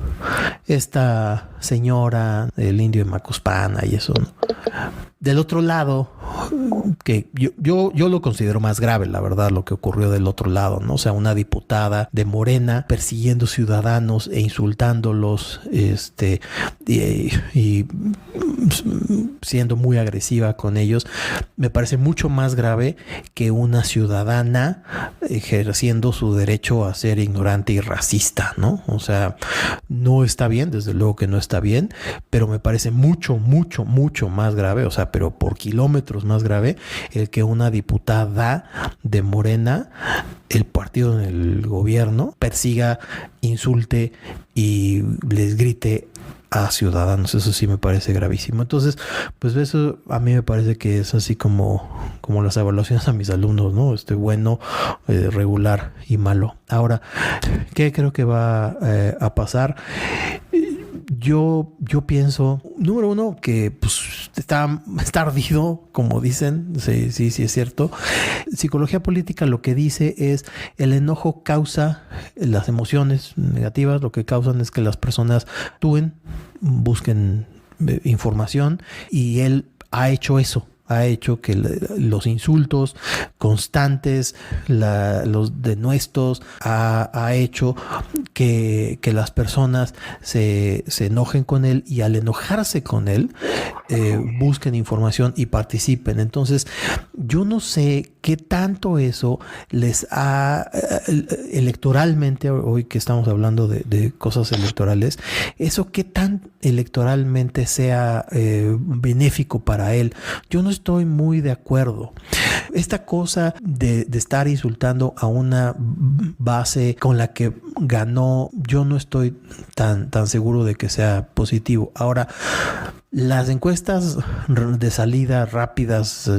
Esta señora, el indio de Macuspana y eso, ¿no? Del otro lado, que yo lo considero más grave, la verdad, lo que ocurrió del otro lado, ¿no? O sea, una diputada de Morena persiguiendo ciudadanos e insultándolos, y siendo muy agresiva con ellos, me parece mucho más grave que una ciudadana ejerciendo su derecho a ser ignorante y racista, ¿no? O sea, no está bien, desde luego que no está bien, pero me parece mucho más grave, o sea, pero por kilómetros más grave, el que una diputada de Morena, el partido en el gobierno, persiga, insulte y les grite a ciudadanos. Eso sí me parece gravísimo. Entonces, pues eso a mí me parece que es así como las evaluaciones a mis alumnos, ¿no? Bueno, regular y malo. Ahora, ¿qué creo que va a pasar? Yo pienso, número uno, que pues está ardido, como dicen. Sí, es cierto. Psicología política lo que dice es el enojo causa las emociones negativas, lo que causan es que las personas actúen, busquen información, y él ha hecho eso. Ha hecho que los insultos constantes, los denuestos, ha hecho que las personas se enojen con él, y al enojarse con él busquen información y participen. Entonces, yo no sé qué tanto eso les ha electoralmente, hoy que estamos hablando de cosas electorales, eso qué tan electoralmente sea benéfico para él. Yo no estoy muy de acuerdo. Esta cosa de estar insultando a una base con la que ganó, yo no estoy tan seguro de que sea positivo. Ahora, las encuestas de salida rápidas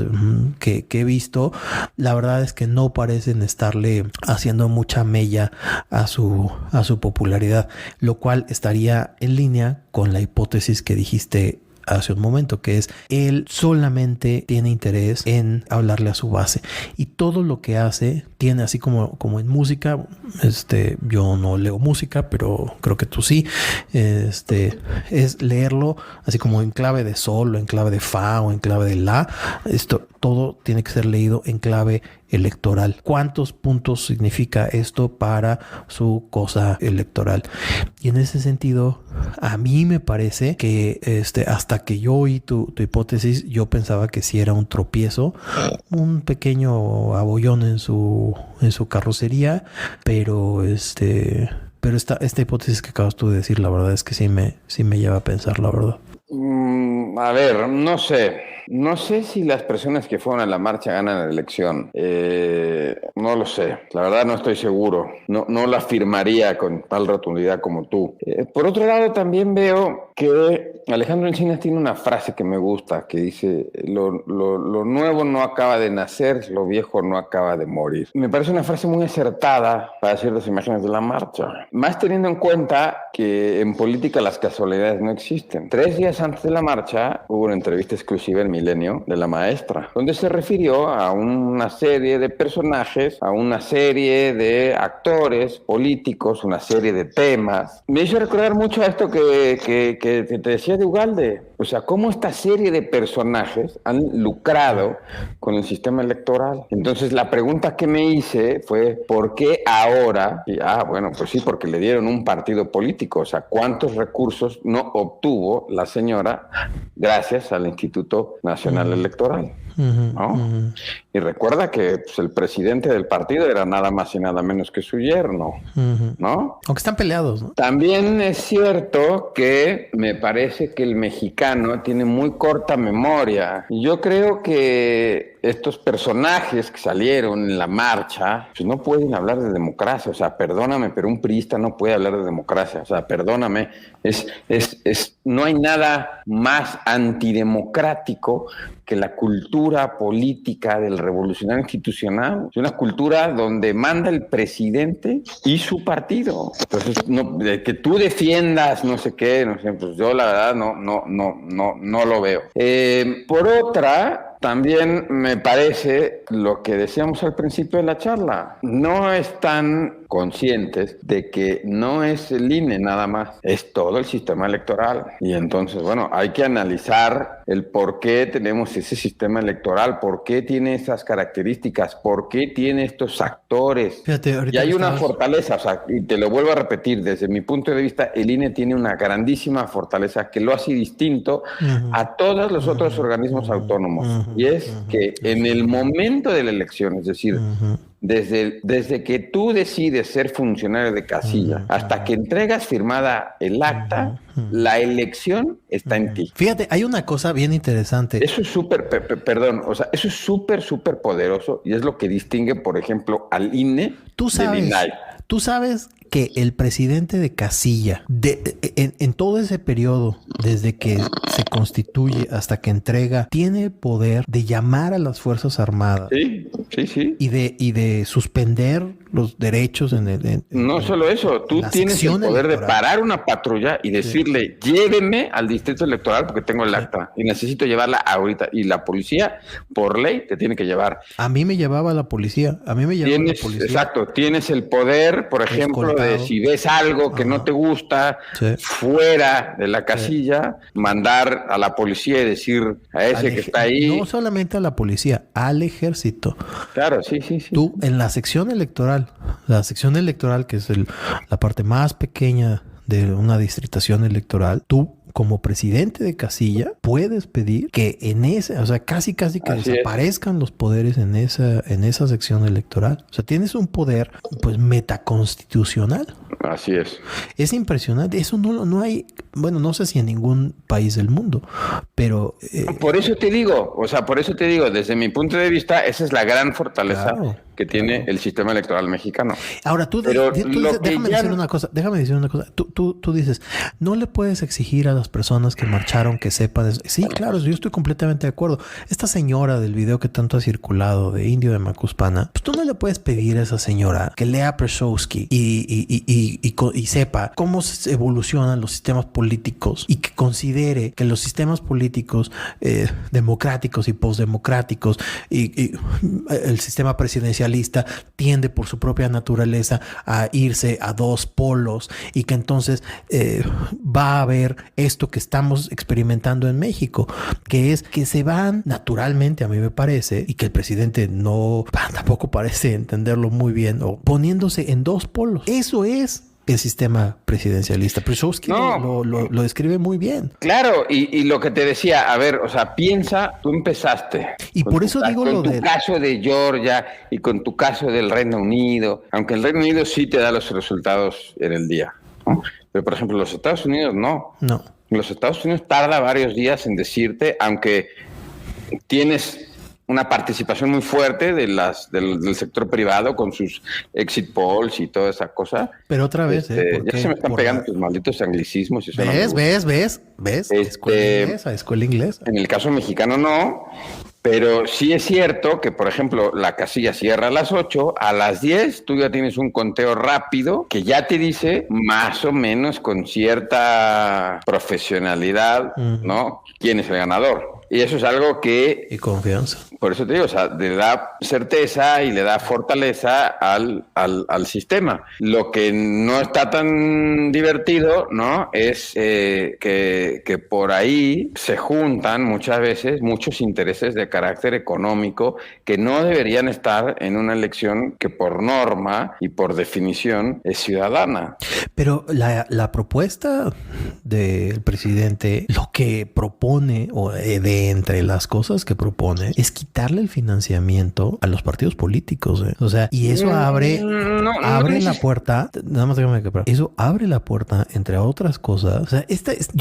que he visto, la verdad es que no parecen estarle haciendo mucha mella a su popularidad, lo cual estaría en línea con la hipótesis que dijiste hace un momento, que es él solamente tiene interés en hablarle a su base, y todo lo que hace tiene, así como en música, yo no leo música, pero creo que tú sí, es leerlo así como en clave de sol, o en clave de fa, o en clave de la. Todo tiene que ser leído en clave electoral. ¿Cuántos puntos significa esto para su cosa electoral? Y en ese sentido, a mí me parece que hasta que yo oí tu hipótesis, yo pensaba que sí era un tropiezo, un pequeño abollón en su carrocería, pero esta hipótesis que acabas tú de decir, la verdad es que sí me lleva a pensar, la verdad. A ver, no sé. No sé si las personas que fueron a la marcha ganan la elección. No lo sé. La verdad no estoy seguro. No lo afirmaría con tal rotundidad como tú. Por otro lado, también veo que Alejandro Encinas tiene una frase que me gusta, que dice: lo nuevo no acaba de nacer, lo viejo no acaba de morir. Me parece una frase muy acertada para ciertas imágenes de la marcha. Más teniendo en cuenta que en política las casualidades no existen. 3 días antes de la marcha hubo una entrevista exclusiva en Milenio de la maestra, donde se refirió a una serie de personajes, a una serie de actores políticos, una serie de temas. Me hizo recordar mucho a esto que te decía de Ugalde. O sea, cómo esta serie de personajes han lucrado con el sistema electoral. Entonces, la pregunta que me hice fue: ¿por qué ahora? Y, bueno, pues sí, porque le dieron un partido político. O sea, ¿cuántos recursos no obtuvo la señora gracias al Instituto Nacional Electoral? ¿No? Y recuerda que pues, el presidente del partido era nada más y nada menos que su yerno, ¿no? Aunque están peleados, ¿no? También es cierto que me parece que el mexicano tiene muy corta memoria. Yo creo que estos personajes que salieron en la marcha, pues no pueden hablar de democracia. O sea, perdóname, pero un priista no puede hablar de democracia. O sea, perdóname, no hay nada más antidemocrático que la cultura política del revolucionario institucional. Es una cultura donde manda el presidente y su partido. Entonces, de que tú defiendas no sé qué, no sé, pues yo la verdad no lo veo. Por otra, también me parece lo que decíamos al principio de la charla. No están conscientes de que no es el INE nada más, es todo el sistema electoral. Y entonces, bueno, hay que analizar el por qué tenemos ese sistema electoral, por qué tiene esas características, por qué tiene estos actores. Fíjate, y hay una fortaleza, o sea, y te lo vuelvo a repetir, desde mi punto de vista, el INE tiene una grandísima fortaleza que lo hace distinto a todos los otros organismos autónomos. Y es que en el momento de la elección, es decir, desde que tú decides ser funcionario de casilla hasta que entregas firmada el acta, la elección está en ti. Fíjate, hay una cosa bien interesante. Eso es súper, eso es súper poderoso y es lo que distingue, por ejemplo, al INE del INAI. tú sabes que el presidente de casilla, en todo ese periodo, desde que se constituye hasta que entrega, tiene el poder de llamar a las Fuerzas Armadas. Sí. Y de suspender los derechos no solo eso, tú tienes el poder de parar una patrulla y decirle, llévenme al distrito electoral porque tengo el acta y necesito llevarla ahorita. Y la policía, por ley, te tiene que llevar. A mí me llevaba la policía. Exacto, tienes el poder, por ejemplo, de si ves algo que no te gusta fuera de la casilla, mandar a la policía y decir a ese que está ahí. No solamente a la policía, al ejército. Claro, sí. Tú, en la sección electoral, que es la parte más pequeña de una distritación electoral, tú, como presidente de casilla, puedes pedir que casi que desaparezcan los poderes en esa sección electoral. O sea, tienes un poder, pues, metaconstitucional. Así es. Es impresionante. Eso no hay, bueno, no sé si en ningún país del mundo, pero... Por eso te digo, desde mi punto de vista, esa es la gran fortaleza que tiene el sistema electoral mexicano. Ahora, déjame decir una cosa. Tú dices, no le puedes exigir a las personas que marcharon que sepan eso. Sí, claro, yo estoy completamente de acuerdo. Esta señora del video que tanto ha circulado de Indio de Macuspana, pues tú no le puedes pedir a esa señora que lea Przewski y sepa cómo se evolucionan los sistemas políticos y que considere que los sistemas políticos democráticos y postdemocráticos y el sistema presidencialista tiende por su propia naturaleza a irse a dos polos y que entonces va a haber esto que estamos experimentando en México, que es que se van naturalmente, a mí me parece, y que el presidente tampoco parece entenderlo muy bien, o poniéndose en dos polos. Eso es el sistema presidencialista. Przewski lo describe muy bien. Claro, y lo que te decía, a ver, o sea, piensa, tú empezaste. Y por eso digo lo de... Con tu caso de Georgia y con tu caso del Reino Unido, aunque el Reino Unido sí te da los resultados en el día, ¿no? Pero, por ejemplo, los Estados Unidos no. Los Estados Unidos tarda varios días en decirte, aunque tienes una participación muy fuerte del sector privado con sus exit polls y toda esa cosa. Pero otra vez, ya se me están pegando tus malditos anglicismos. Y ¿Ves? Escuela inglesa. En el caso mexicano no, pero sí es cierto que, por ejemplo, la casilla cierra a las 8, a las 10 tú ya tienes un conteo rápido que ya te dice más o menos con cierta profesionalidad, ¿no? ¿Quién es el ganador? Y eso es algo que... Y confianza. Por eso te digo, o sea, le da certeza y le da fortaleza al sistema. Lo que no está tan divertido, ¿no? Es que por ahí se juntan muchas veces muchos intereses de carácter económico que no deberían estar en una elección que por norma y por definición es ciudadana. Pero la propuesta del presidente, lo que propone, o entre las cosas que propone, es quitarle el financiamiento a los partidos políticos. O sea, y eso abre la puerta. Nada más déjame que eso abre la puerta, entre otras cosas. O sea,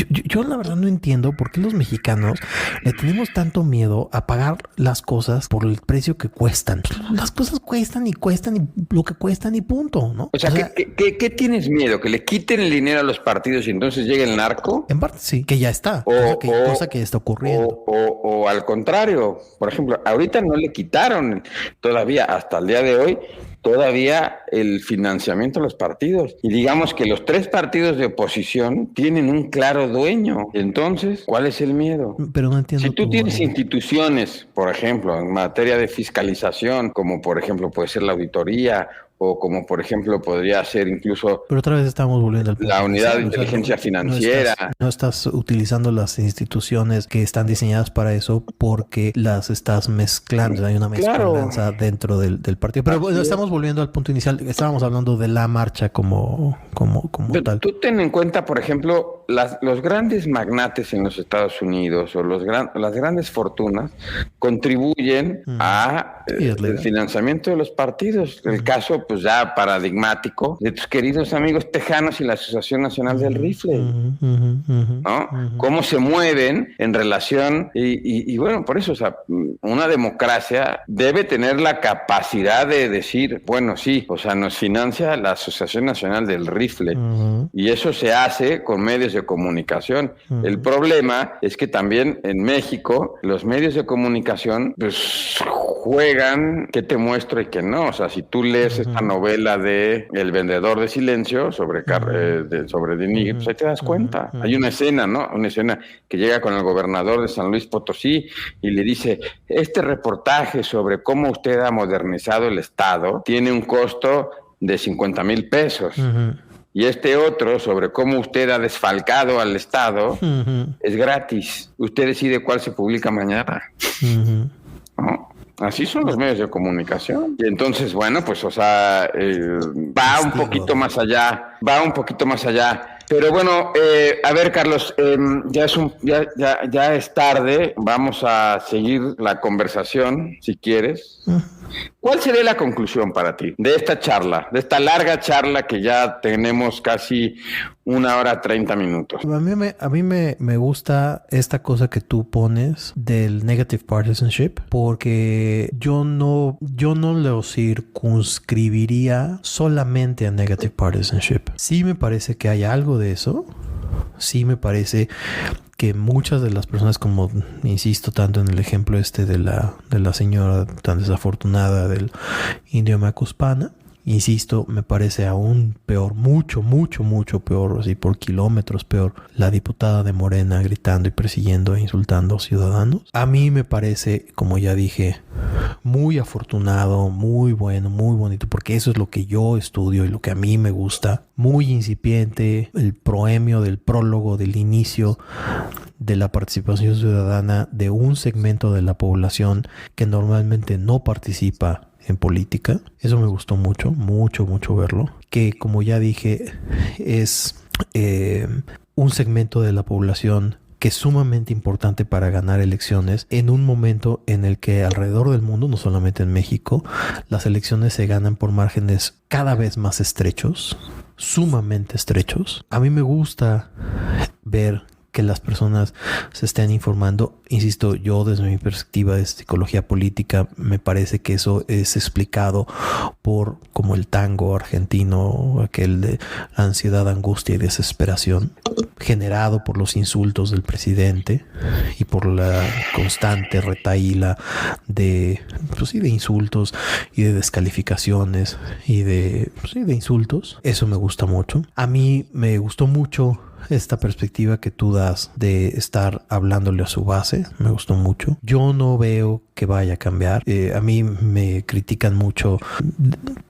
yo la verdad no entiendo por qué los mexicanos le tenemos tanto miedo a pagar las cosas por el precio que cuestan. Las cosas cuestan y lo que cuestan y punto, ¿no? O sea, ¿qué tienes miedo? ¿Que le quiten el dinero a los partidos y entonces llegue el narco? En parte sí, que ya está. Cosa que está ocurriendo. O al contrario, por ejemplo, ahorita no le quitaron todavía, hasta el día de hoy, todavía el financiamiento a los partidos. Y digamos que los 3 partidos de oposición tienen un claro dueño. Entonces, ¿cuál es el miedo? Pero no entiendo. Si tú tienes instituciones, por ejemplo, en materia de fiscalización, como por ejemplo puede ser la auditoría, o como por ejemplo podría ser incluso... Pero otra vez estamos volviendo al punto. La unidad de inteligencia financiera. No estás utilizando las instituciones que están diseñadas para eso porque las estás mezclando. Hay una mezclanza dentro del partido. Pero bueno, estamos volviendo al punto inicial. Estábamos hablando de la marcha como tal. Tú ten en cuenta, por ejemplo, los grandes magnates en los Estados Unidos o las grandes fortunas contribuyen a el financiamiento de los partidos. El caso, pues ya paradigmático, de tus queridos amigos tejanos y la Asociación Nacional del Rifle, ¿no? Cómo se mueven en relación, y bueno, por eso, o sea, una democracia debe tener la capacidad de decir, bueno, sí, o sea, nos financia la Asociación Nacional del Rifle, y eso se hace con medios de comunicación. El problema es que también en México los medios de comunicación pues juegan qué te muestro y qué no. O sea, si tú lees esta novela de El vendedor de silencio sobre Denis, pues ahí te das cuenta. Hay una escena, ¿no? Una escena que llega con el gobernador de San Luis Potosí y le dice, este reportaje sobre cómo usted ha modernizado el Estado tiene un costo de 50,000 pesos. Y este otro, sobre cómo usted ha desfalcado al Estado, es gratis. Usted decide cuál se publica mañana. ¿No? Así son los medios de comunicación. Y entonces, bueno, pues, o sea, va un poquito más allá. Pero bueno, a ver, Carlos, ya es tarde. Vamos a seguir la conversación, si quieres. ¿Cuál sería la conclusión para ti de esta charla, de esta larga charla que ya tenemos casi 1 hora 30 minutos? A mí me gusta esta cosa que tú pones del negative partisanship, porque yo no lo circunscribiría solamente a negative partisanship. Sí me parece que hay algo de eso. Sí me parece que muchas de las personas, como insisto tanto en el ejemplo de la señora tan desafortunada del indio Macuspana, insisto, me parece aún peor, mucho peor, así por kilómetros peor, la diputada de Morena gritando y persiguiendo e insultando ciudadanos. A mí me parece, como ya dije, muy afortunado, muy bueno, muy bonito, porque eso es lo que yo estudio y lo que a mí me gusta. Muy incipiente, el proemio del prólogo, del inicio de la participación ciudadana de un segmento de la población que normalmente no participa en política. Eso me gustó mucho verlo. Que, como ya dije, es un segmento de la población que es sumamente importante para ganar elecciones en un momento en el que alrededor del mundo, no solamente en México, las elecciones se ganan por márgenes cada vez más estrechos, sumamente estrechos. A mí me gusta ver que las personas se estén informando. Insisto, yo desde mi perspectiva de psicología política me parece que eso es explicado por como el tango argentino, aquel de ansiedad, angustia y desesperación, generado por los insultos del presidente y por la constante retahíla de insultos y de descalificaciones y de insultos. Eso me gusta mucho. A mí me gustó mucho esta perspectiva que tú das de estar hablándole a su base. Me gustó mucho. Yo no veo que vaya a cambiar. A mí me critican mucho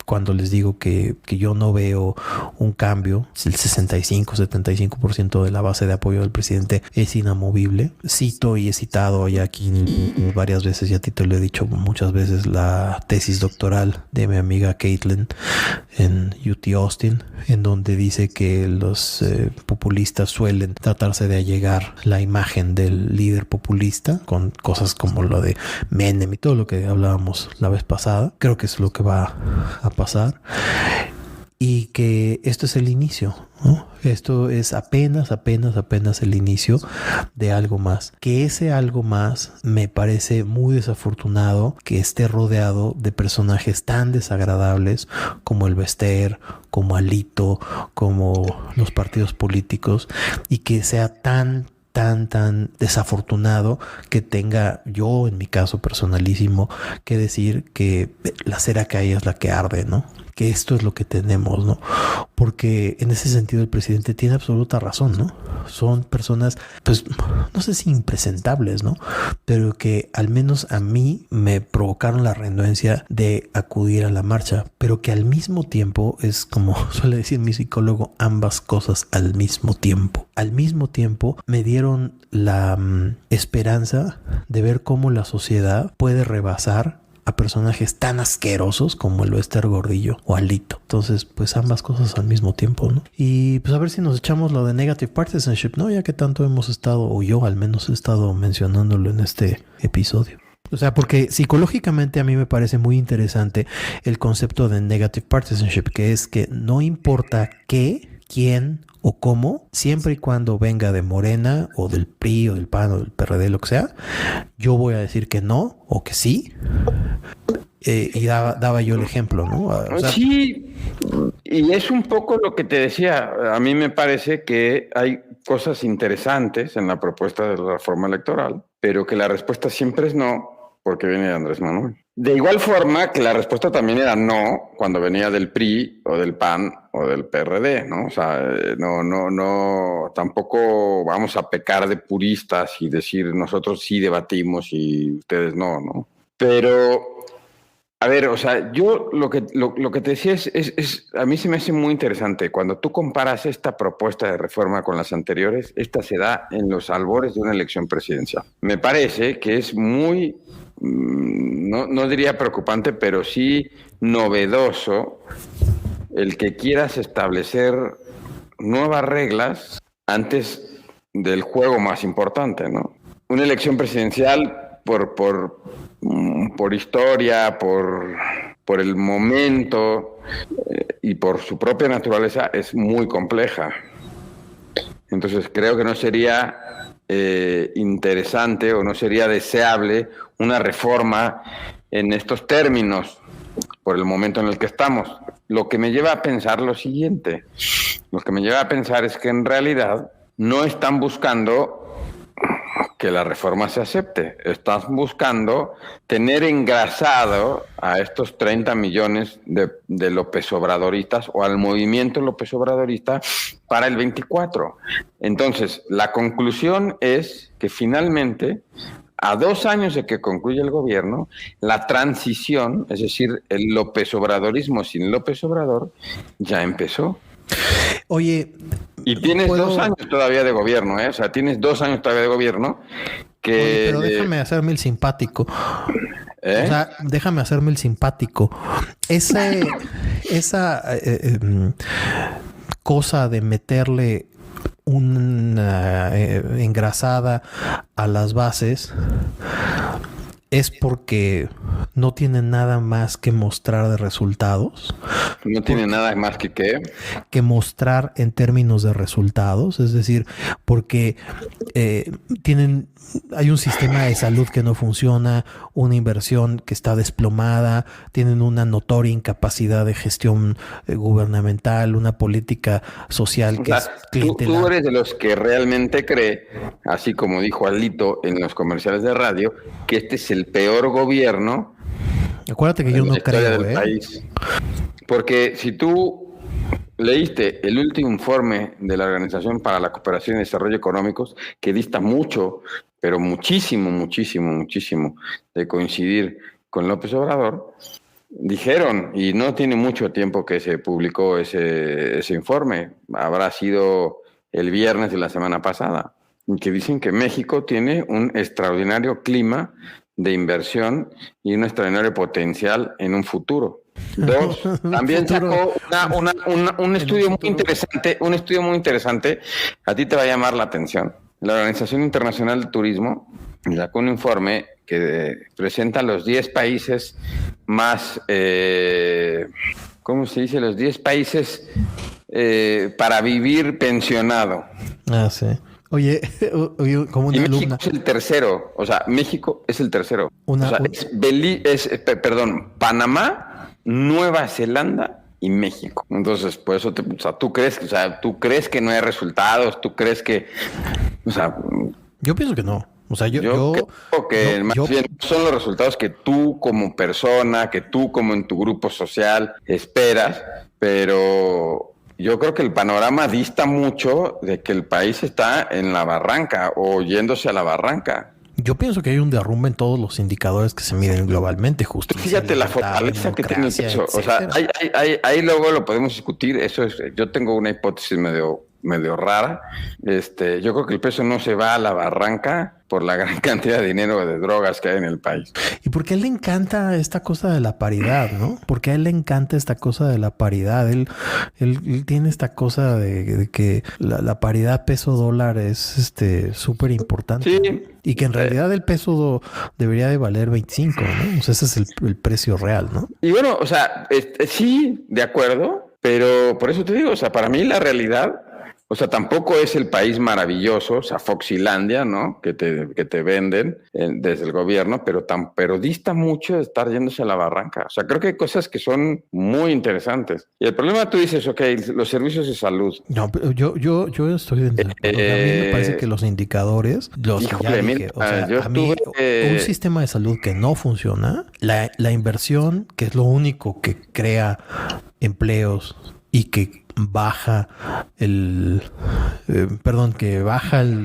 cuando les digo que yo no veo un cambio. El 65-75% de la base de apoyo del presidente es inamovible. Cito y he citado ya aquí varias veces, y a ti te lo he dicho muchas veces, la tesis doctoral de mi amiga Caitlin en UT Austin, en donde dice que los populistas suelen tratarse de allegar la imagen del líder populista con cosas como lo de Menem y todo lo que hablábamos la vez pasada. Creo que es lo que va a pasar. Y que esto es el inicio, ¿no? Esto es apenas el inicio de algo más. Que ese algo más me parece muy desafortunado que esté rodeado de personajes tan desagradables como el Bester, como Alito, como los partidos políticos, y que sea tan desafortunado que tenga yo, en mi caso personalísimo, que decir que la cera que hay es la que arde, ¿no? Que esto es lo que tenemos, ¿no? Porque en ese sentido el presidente tiene absoluta razón, ¿no? Son personas, pues, no sé si impresentables, ¿no? Pero que al menos a mí me provocaron la renuencia de acudir a la marcha, pero que al mismo tiempo es, como suele decir mi psicólogo, ambas cosas al mismo tiempo. Al mismo tiempo me dieron la esperanza de ver cómo la sociedad puede rebasar a personajes tan asquerosos como el Lester Gordillo o Alito. Entonces, pues ambas cosas al mismo tiempo, ¿no? Y pues a ver si nos echamos lo de negative partisanship, ¿no? Ya que tanto hemos estado, o yo al menos he estado mencionándolo en este episodio. O sea, porque psicológicamente a mí me parece muy interesante el concepto de negative partisanship, que es que no importa qué, quién o cómo, siempre y cuando venga de Morena o del PRI o del PAN o del PRD, lo que sea, yo voy a decir que no o que sí. Y daba yo el ejemplo, ¿no? O sea, sí, y es un poco lo que te decía. A mí me parece que hay cosas interesantes en la propuesta de la reforma electoral, pero que la respuesta siempre es no, porque viene de Andrés Manuel. De igual forma que la respuesta también era no cuando venía del PRI o del PAN o del PRD, ¿no? O sea, no, tampoco vamos a pecar de puristas y decir nosotros sí debatimos y ustedes no. Pero, a ver, o sea, yo lo que te decía es, a mí se me hace muy interesante. Cuando tú comparas esta propuesta de reforma con las anteriores, esta se da en los albores de una elección presidencial. Me parece que es muy, no diría preocupante, pero sí novedoso el que quieras establecer nuevas reglas antes del juego más importante, ¿no? Una elección presidencial por historia, por el momento y por su propia naturaleza es muy compleja. Entonces creo que no sería interesante o no sería deseable una reforma en estos términos por el momento en el que estamos. Lo que me lleva a pensar lo siguiente, es que en realidad no están buscando que la reforma se acepte. Están buscando tener engrasado a estos 30 millones de López Obradoristas o al movimiento López Obradorista para el 24. Entonces, la conclusión es que finalmente, a 2 años de que concluya el gobierno, la transición, es decir, el López Obradorismo sin López Obrador, ya empezó. Oye, y tienes 2 años todavía de gobierno, ¿eh? O sea, tienes 2 años todavía de gobierno que... Oye, pero déjame hacerme el simpático. O sea, déjame hacerme el simpático. Esa cosa de meterle una engrasada a las bases es porque no tiene nada más que mostrar de resultados. No tiene nada más que ¿qué? Que mostrar en términos de resultados. Es decir, porque hay un sistema de salud que no funciona, una inversión que está desplomada, tienen una notoria incapacidad de gestión gubernamental, una política social que es clientelar. Tú eres de los que realmente cree, así como dijo Alito en los comerciales de radio, que este es el peor gobierno. Acuérdate que yo no creo, del país. Porque si tú leíste el último informe de la Organización para la Cooperación y Desarrollo Económicos, que dista mucho, pero muchísimo de coincidir con López Obrador, dijeron, y no tiene mucho tiempo que se publicó ese informe, habrá sido el viernes de la semana pasada, que dicen que México tiene un extraordinario clima de inversión y un extraordinario potencial en un futuro. 2, también sacó un estudio muy interesante, a ti te va a llamar la atención. La Organización Internacional de Turismo sacó un informe que presenta los 10 países más, ¿cómo se dice? Los 10 países para vivir pensionado. Ah, sí. Oye, como una México alumna. es el tercero, o sea, México es el tercero. Panamá, Nueva Zelanda y México. Entonces, por eso, ¿tú crees que no hay resultados? ¿Tú crees que, Yo pienso que no. O sea, yo creo que más bien son los resultados que tú como persona, que tú como en tu grupo social esperas, pero yo creo que el panorama dista mucho de que el país está en la barranca o yéndose a la barranca. Yo pienso que hay un derrumbe en todos los indicadores que se miden globalmente, justo. Fíjate la fortaleza que tiene eso. O sea, ahí luego lo podemos discutir. Yo tengo una hipótesis medio medio rara. Yo creo que el peso no se va a la barranca por la gran cantidad de dinero de drogas que hay en el país. ¿Y por qué a él le encanta esta cosa de la paridad, no? Porque a él le encanta esta cosa de la paridad. Él tiene esta cosa de que la paridad peso-dólar es súper importante. Sí. ¿No? Y que en realidad el peso debería de valer 25, ¿no? O sea, ese es el precio real, ¿no? Y bueno, o sea, sí, de acuerdo, pero por eso te digo, o sea, para mí la realidad... O sea, tampoco es el país maravilloso, o sea, Foxilandia, ¿no? Que te venden desde el gobierno, pero dista mucho de estar yéndose a la barranca. O sea, creo que hay cosas que son muy interesantes. Y el problema, tú dices, ok, los servicios de salud. No, pero yo estoy dentro. A mí me parece que los indicadores, un sistema de salud que no funciona, la inversión, que es lo único que crea empleos y que baja el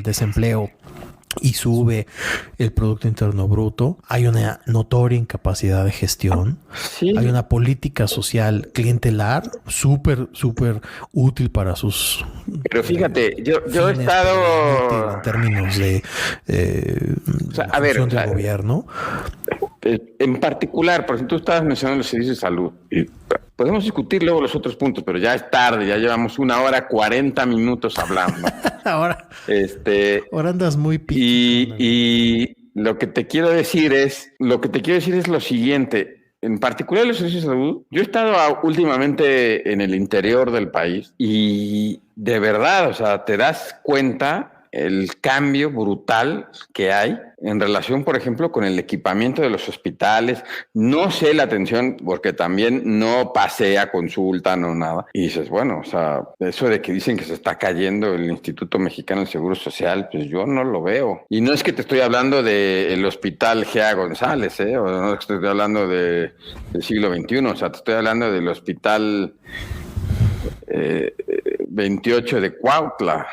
desempleo y sube el Producto Interno Bruto, hay una notoria incapacidad de gestión, sí. Hay una política social clientelar súper útil para sus... Pero fíjate, yo he estado... En términos de función del gobierno. En particular, por ejemplo, tú estabas mencionando los servicios de salud. Y podemos discutir luego los otros puntos, pero ya es tarde, ya llevamos 1 hora 40 minutos hablando. Ahora andas muy pico. Y lo que te quiero decir es lo siguiente. En particular los servicios de salud, yo he estado últimamente en el interior del país y de verdad, o sea, te das cuenta el cambio brutal que hay en relación, por ejemplo, con el equipamiento de los hospitales. No sé la atención, porque también no pasé a consulta, no nada. Y dices, bueno, o sea, eso de que dicen que se está cayendo el Instituto Mexicano del Seguro Social, pues yo no lo veo. Y no es que te estoy hablando del Hospital G.A. González, o no es que te estoy hablando del siglo XXI, o sea, te estoy hablando del Hospital 28 de Cuautla.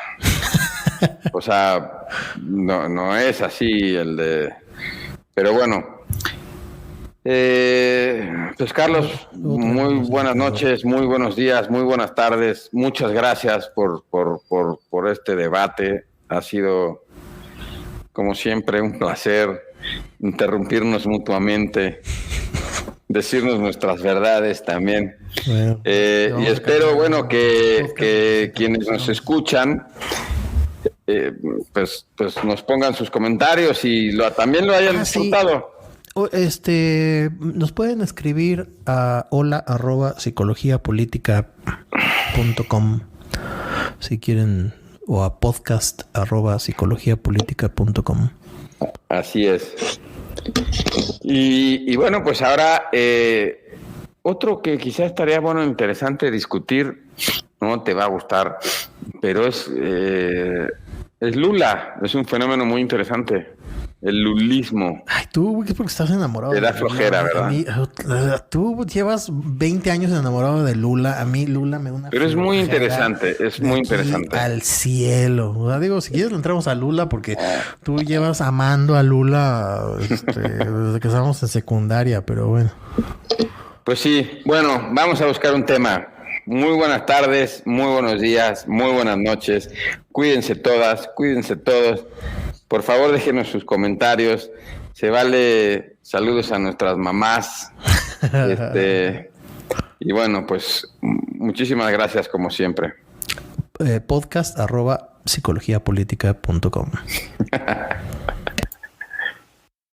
O sea, no es así el de... Pero bueno. Pues Carlos, muy buenas noches, muy buenos días, muy buenas tardes. Muchas gracias por este debate. Ha sido, como siempre, un placer interrumpirnos mutuamente, decirnos nuestras verdades también. Bueno, y espero, bueno, que quienes nos escuchan... pues nos pongan sus comentarios y también lo hayan disfrutado. Sí. Nos pueden escribir a hola@psicologiapolitica.com si quieren, o a podcast@psicologiapolitica.com. Así es. Y bueno, pues ahora otro que quizás estaría interesante discutir, no te va a gustar, pero es Lula, es un fenómeno muy interesante. El lulismo. Ay, tú, es porque estás enamorado. Te da flojera, ¿verdad? Tú llevas 20 años enamorado de Lula. A mí Lula me da una... Pero es muy interesante, es muy interesante. Al cielo. O sea, digo, si quieres le entramos a Lula, porque tú llevas amando a Lula desde que estábamos en secundaria, pero bueno. Pues sí, bueno, vamos a buscar un tema. Muy buenas tardes, muy buenos días, muy buenas noches. Cuídense todas, cuídense todos. Por favor, déjenos sus comentarios. Se vale saludos a nuestras mamás. Y bueno, pues muchísimas gracias como siempre. Podcast @psicologiapolitica.com